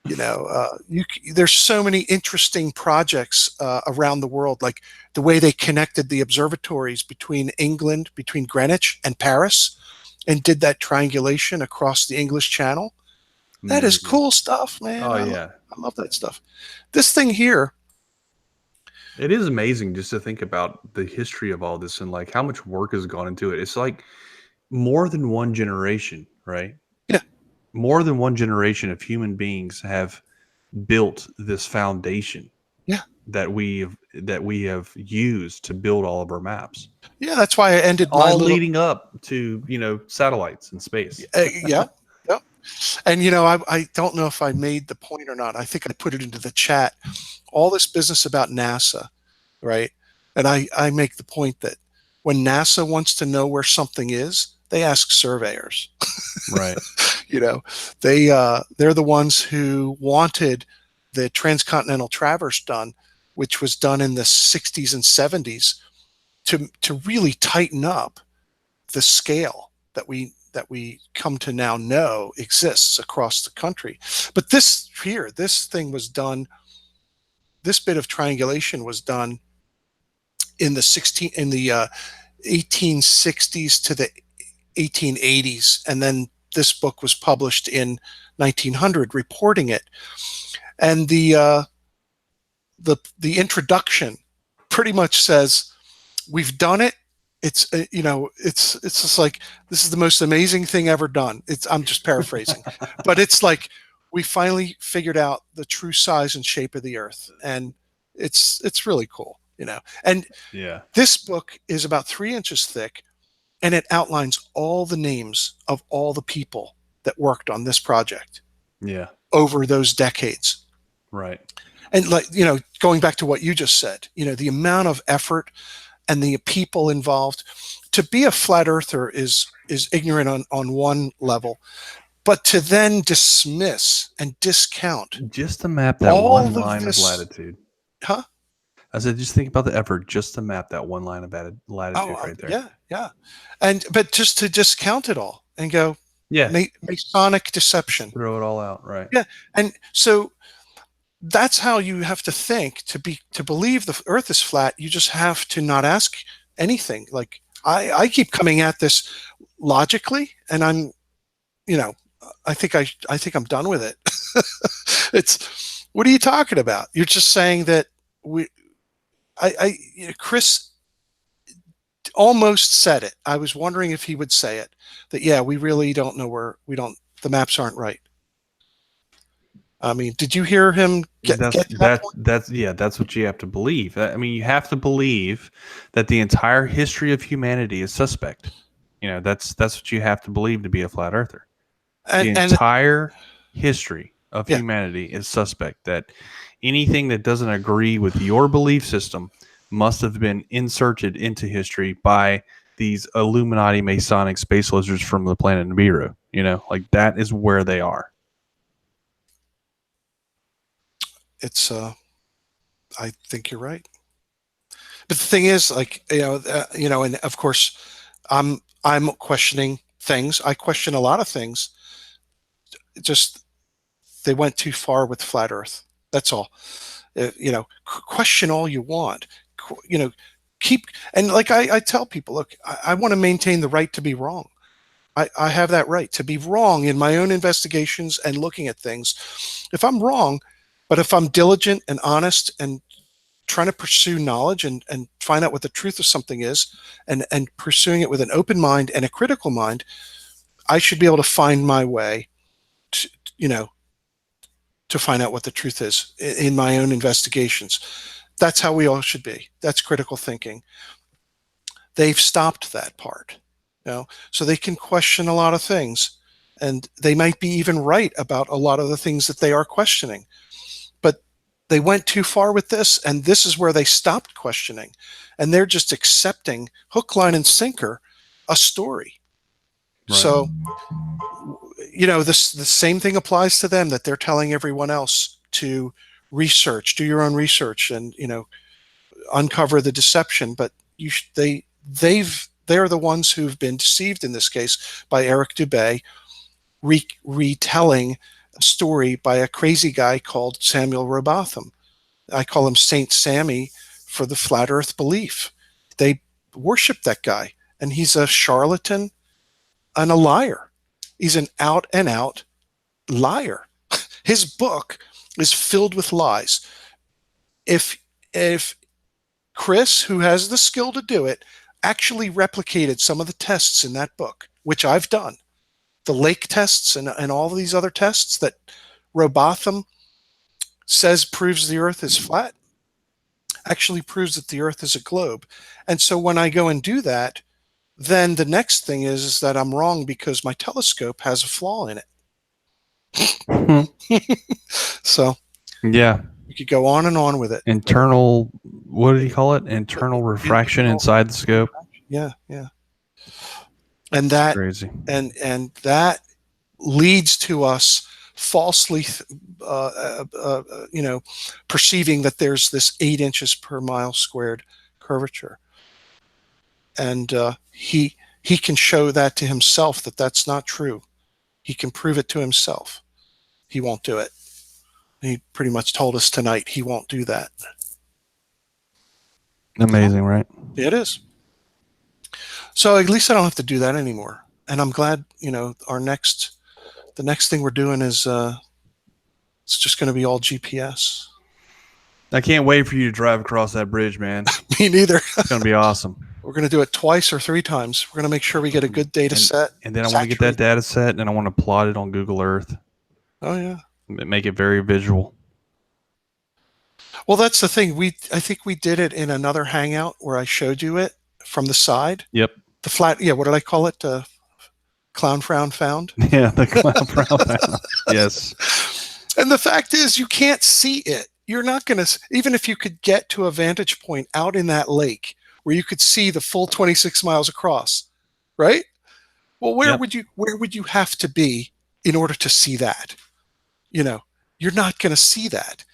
There's so many interesting projects around the world, like the way they connected the observatories between England, between Greenwich and Paris, and did that triangulation across the English Channel. That is Amazing. cool stuff, man. Oh I yeah. love that stuff. This thing here, It is amazing just to think about the history of all this and like how much work has gone into it. It's like more than one generation, right? yeah, More than one generation of human beings have built this foundation yeah, that we have used to build all of our maps, yeah. That's why I ended my all little, leading up to satellites in space. yeah, yeah. And I don't know if I made the point or not. I think I put it into the chat. All this business about NASA, right? And I make the point that when NASA wants to know where something is, they ask surveyors. Right. you know, they're the ones who wanted the transcontinental traverse done, which was done in the 60s and 70s to really tighten up the scale that we come to now know exists across the country. But this thing was done. This bit of triangulation was done in the 1860s to the 1880s, and then this book was published in 1900, reporting it. And the introduction pretty much says, "We've done it. It's just like, this is the most amazing thing ever done." I'm just paraphrasing, but it's like, we finally figured out the true size and shape of the Earth, and it's really cool. And Yeah. this book is about 3 inches thick, and it outlines all the names of all the people that worked on this project Yeah. over those decades. Right. And going back to what you just said, the amount of effort and the people involved. To be a flat earther is ignorant on one level, but to then dismiss and discount Just to map that all one of line of this, latitude. huh? I said, just think about the effort just to map that one line of latitude right there. Yeah, yeah. But just to discount it all and go, Yeah. Masonic deception. Throw it all out. Right. Yeah. And so that's how you have to think to believe the Earth is flat. You just have to not ask anything. Like, I keep coming at this logically, and I think I'm done with it. What are you talking about? You're just saying that Chris almost said it. I was wondering if he would say it, that, yeah, we really don't know the maps aren't right. I mean, did you hear him get to that point? That's what you have to believe. I mean, you have to believe that the entire history of humanity is suspect. That's what you have to believe to be a flat earther. The entire history of humanity is suspect. That anything that doesn't agree with your belief system must have been inserted into history by these Illuminati Masonic space lizards from the planet Nibiru. Like, that is where they are. I think you're right. But the thing is, like, and of course, I'm questioning things. I question a lot of things. Just, they went too far with flat Earth. That's all. Question all you want. Keep, and like I tell people, look, I want to maintain the right to be wrong. I have that right to be wrong in my own investigations and looking at things. If I'm wrong, but if I'm diligent and honest and trying to pursue knowledge and find out what the truth of something is, and pursuing it with an open mind and a critical mind, I should be able to find my way to find out what the truth is in my own investigations. That's how we all should be. That's critical thinking. They've stopped that part, so they can question a lot of things, and they might be even right about a lot of the things that they are questioning. But they went too far with this, and this is where they stopped questioning, and they're just accepting hook, line, and sinker a story. Right. So, the same thing applies to them that they're telling everyone else to research, do your own research, and uncover the deception. But they're the ones who've been deceived in this case by Eric Dubay retelling a story by a crazy guy called Samuel Robotham. I call him Saint Sammy for the flat Earth belief. They worship that guy, and he's a charlatan and a liar. He's an out and out liar. His book is filled with lies. If Chris, who has the skill to do it, actually replicated some of the tests in that book, which I've done, the lake tests and all of these other tests that Robotham says proves the Earth is flat, actually proves that the Earth is a globe. And so when I go and do that, then the next thing is that I'm wrong because my telescope has a flaw in it. So yeah, you could go on and on with it. internal. What did he call it? Internal refraction inside the scope. Yeah, and that Crazy. and that leads to us falsely, perceiving that there's this 8 inches per mile squared curvature, and he can show that to himself that that's not true. He can prove it to himself. He won't do it. He pretty much told us tonight he won't do that. Amazing, right? It is. So at least I don't have to do that anymore. And I'm glad, the next thing we're doing is it's just going to be all GPS. I can't wait for you to drive across that bridge, man. Me neither. It's going to be awesome. We're going to do it twice or 3 times. We're going to make sure we get a good data set. And then I want to get that data set and I want to plot it on Google Earth. Oh, yeah. Make it very visual. Well, that's the thing. I think we did it in another hangout where I showed you it from the side. Yep. The flat, yeah, what did I call it? Clown frown found? Yeah, the clown frown found. Yes. And the fact is, you can't see it. You're not going to, even if you could get to a vantage point out in that lake where you could see the full 26 miles across, right? Well, where would you have to be in order to see that? You're not going to see that.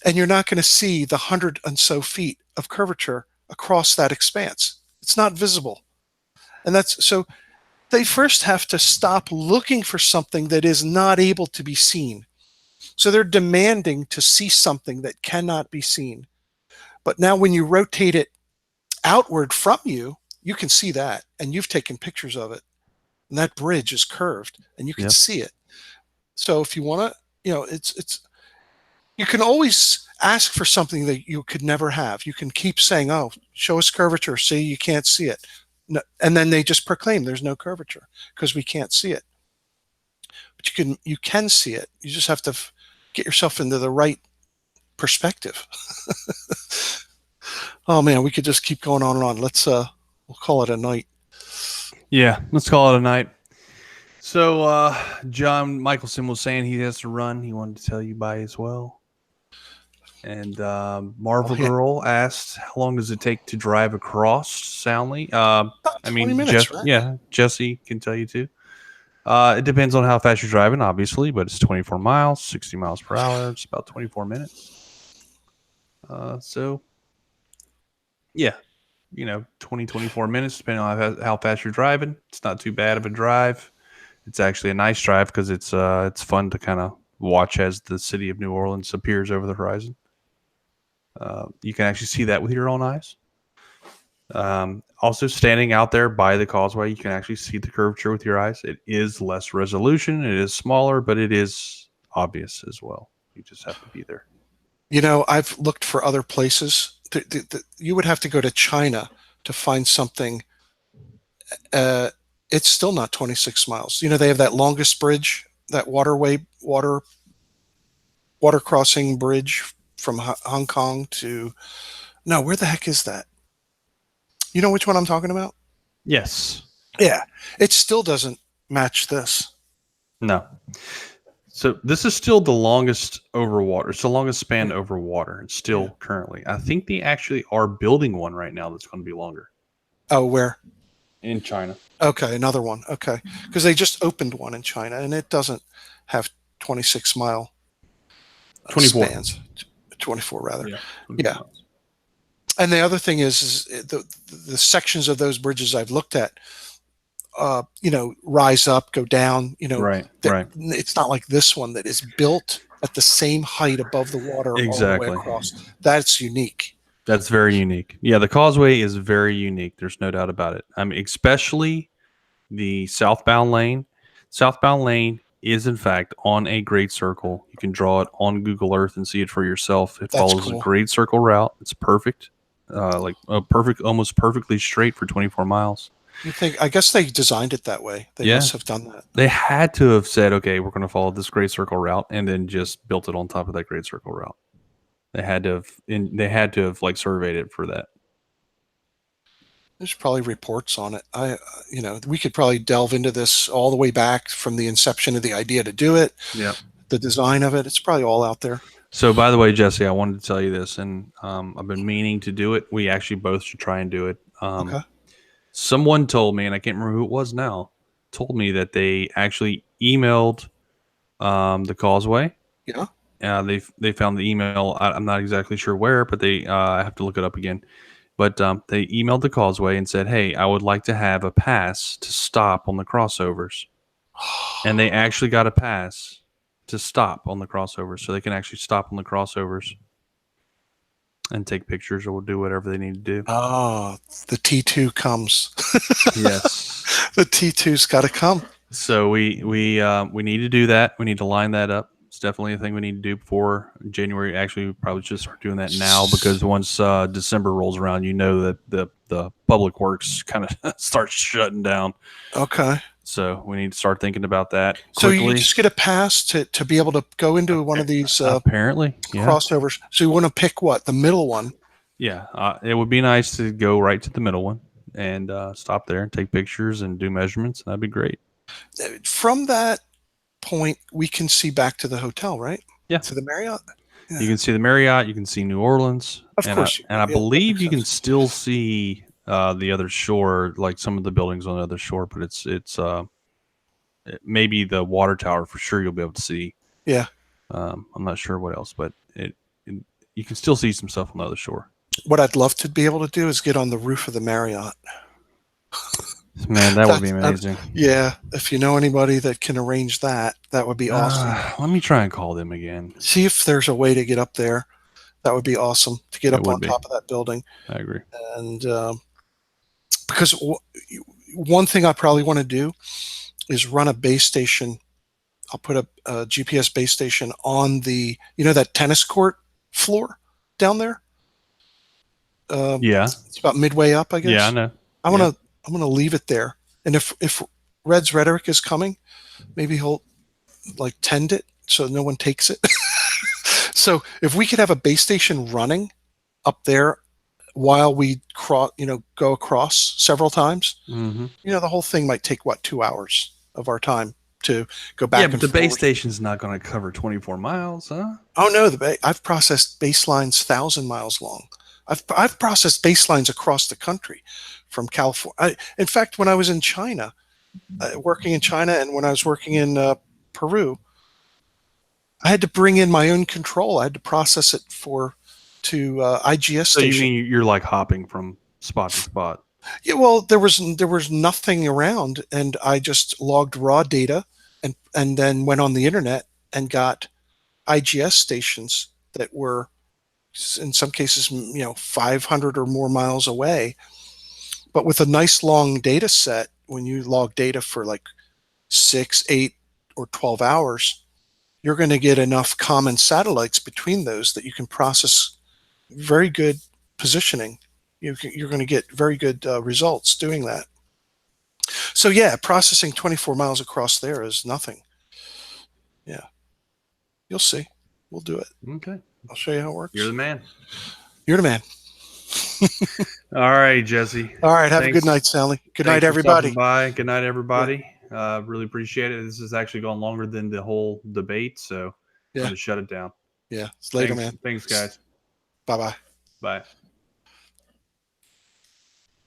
And you're not going to see the 100 and so feet of curvature across that expanse. It's not visible. And so they first have to stop looking for something that is not able to be seen. So they're demanding to see something that cannot be seen. But now when you rotate it outward from you, you can see that. And you've taken pictures of it. And that bridge is curved and you can see it. So if you want to, you can always ask for something that you could never have. You can keep saying, oh, show us curvature. See, you can't see it. No, and then they just proclaim there's no curvature because we can't see it. But you can see it. You just have to get yourself into the right perspective. Oh man, we could just keep going on and on. We'll call it a night. Yeah, let's call it a night. So John Michelson was saying he has to run. He wanted to tell you bye as well. And Marvel Girl asked, how long does it take to drive across soundly? 20 minutes, right? Jesse can tell you too. It depends on how fast you're driving, obviously, but it's 24 miles, 60 miles per hour. It's about 24 minutes. So, yeah, 24 minutes, depending on how fast you're driving. It's not too bad of a drive. It's actually a nice drive because it's fun to kind of watch as the city of New Orleans appears over the horizon. You can actually see that with your own eyes. Also, standing out there by the causeway, you can actually see the curvature with your eyes. It is less resolution. It is smaller, but it is obvious as well. You just have to be there. I've looked for other places. You would have to go to China to find something. It's still not 26 miles. They have that longest bridge, that water crossing bridge from Hong Kong to, no, where the heck is that? You know which one I'm talking about? Yes. Yeah. It still doesn't match this. No. So this is still the longest over water. It's the longest span over water. It's still currently. I think they actually are building one right now that's going to be longer. Oh, where? In China. Okay, another one. Okay. Because they just opened one in China, and it doesn't have 26-mile 24. spans. 24, rather. Yeah. And the other thing is the sections of those bridges I've looked at rise up, go down. Right. Right. It's not like this one that is built at the same height above the water all the way Exactly. across. That's unique. That's very unique. Yeah, the causeway is very unique. There's no doubt about it. I mean, especially the southbound lane. Southbound lane is in fact on a grade circle. You can draw it on Google Earth and see it for yourself. It That's follows a cool. grade circle route. It's perfect, like a perfect, almost perfectly straight for 24 miles. I guess they designed it that way. They Yeah, must have done that. they had to have said, okay, we're going to follow this grade circle route, and then just built it on top of that grade circle route. They had to have, like surveyed it for that. There's probably reports on it. We could probably delve into this all the way back from the inception of the idea to do it. Yeah. The design of it. It's probably all out there. So, by the way, Jesse, I wanted to tell you this, and I've been meaning to do it. We actually both should try and do it. Okay. Someone told me, and I can't remember who it was now, told me that they actually emailed the causeway. Yeah. They found the email. I'm not exactly sure where, but I have to look it up again. But they emailed the causeway and said, "Hey, I would like to have a pass to stop on the crossovers," and they actually got a pass to stop on the crossovers, so they can actually stop on the crossovers and take pictures or do whatever they need to do. Oh, the T2 comes. Yes. The T2's got to come. So we need to do that. We need to line that up. It's definitely a thing we need to do before January. Actually, we probably should start doing that now, because once December rolls around, that the public works kind of starts shutting down. Okay. So we need to start thinking about that So quickly. you just get a pass to be able to go into one of these apparently, yeah. crossovers. So you want to pick what? The middle one? Yeah. It would be nice to go right to the middle one and stop there and take pictures and do measurements. That'd be great. From that point, we can see back to the hotel, right? Yeah. To the Marriott? Yeah. You can see the Marriott. You can see New Orleans. Of course. I believe you can still see the other shore, like some of the buildings on the other shore, but it's maybe the water tower for sure you'll be able to see. Yeah. I'm not sure what else, but you can still see some stuff on the other shore. What I'd love to be able to do is get on the roof of the Marriott. Man, that would be amazing. Yeah, if you know anybody that can arrange that, that would be awesome. Let me try and call them again. See if there's a way to get up there. That would be awesome to get up on top of that building. I agree. And because one thing I probably want to do is run a base station. I'll put a GPS base station on the, that tennis court floor down there. Yeah, it's about midway up, I guess. Yeah, I know. I'm gonna leave it there, and if Red's Rhetoric is coming, maybe he'll like tend it so no one takes it. So if we could have a base station running up there while we go across several times, mm-hmm. The whole thing might take 2 hours of our time to go back. Yeah, but the base station's not going to cover 24 miles, huh? Oh no, I've processed baselines 1,000 miles long. I've processed baselines across the country, from California. In fact, when I was in China, working in China, and when I was working in Peru, I had to bring in my own control. I had to process it to IGS station. So you mean you're like hopping from spot to spot? Yeah, well, there was nothing around, and I just logged raw data, and then went on the internet and got IGS stations that were, in some cases, 500 or more miles away. But with a nice long data set, when you log data for like 6, 8, or 12 hours, you're going to get enough common satellites between those that you can process very good positioning. You're going to get very good results doing that. So yeah, processing 24 miles across there is nothing. Yeah. You'll see. We'll do it. Okay. I'll show you how it works. You're the man. You're the man. All right, Jesse. All right. Have a good night, Sally. Good night, everybody. Bye. Good night, everybody. Really appreciate it. This has actually gone longer than the whole debate, so I'm going to shut it down. Yeah. Later, man. Thanks, guys. Bye-bye. Bye.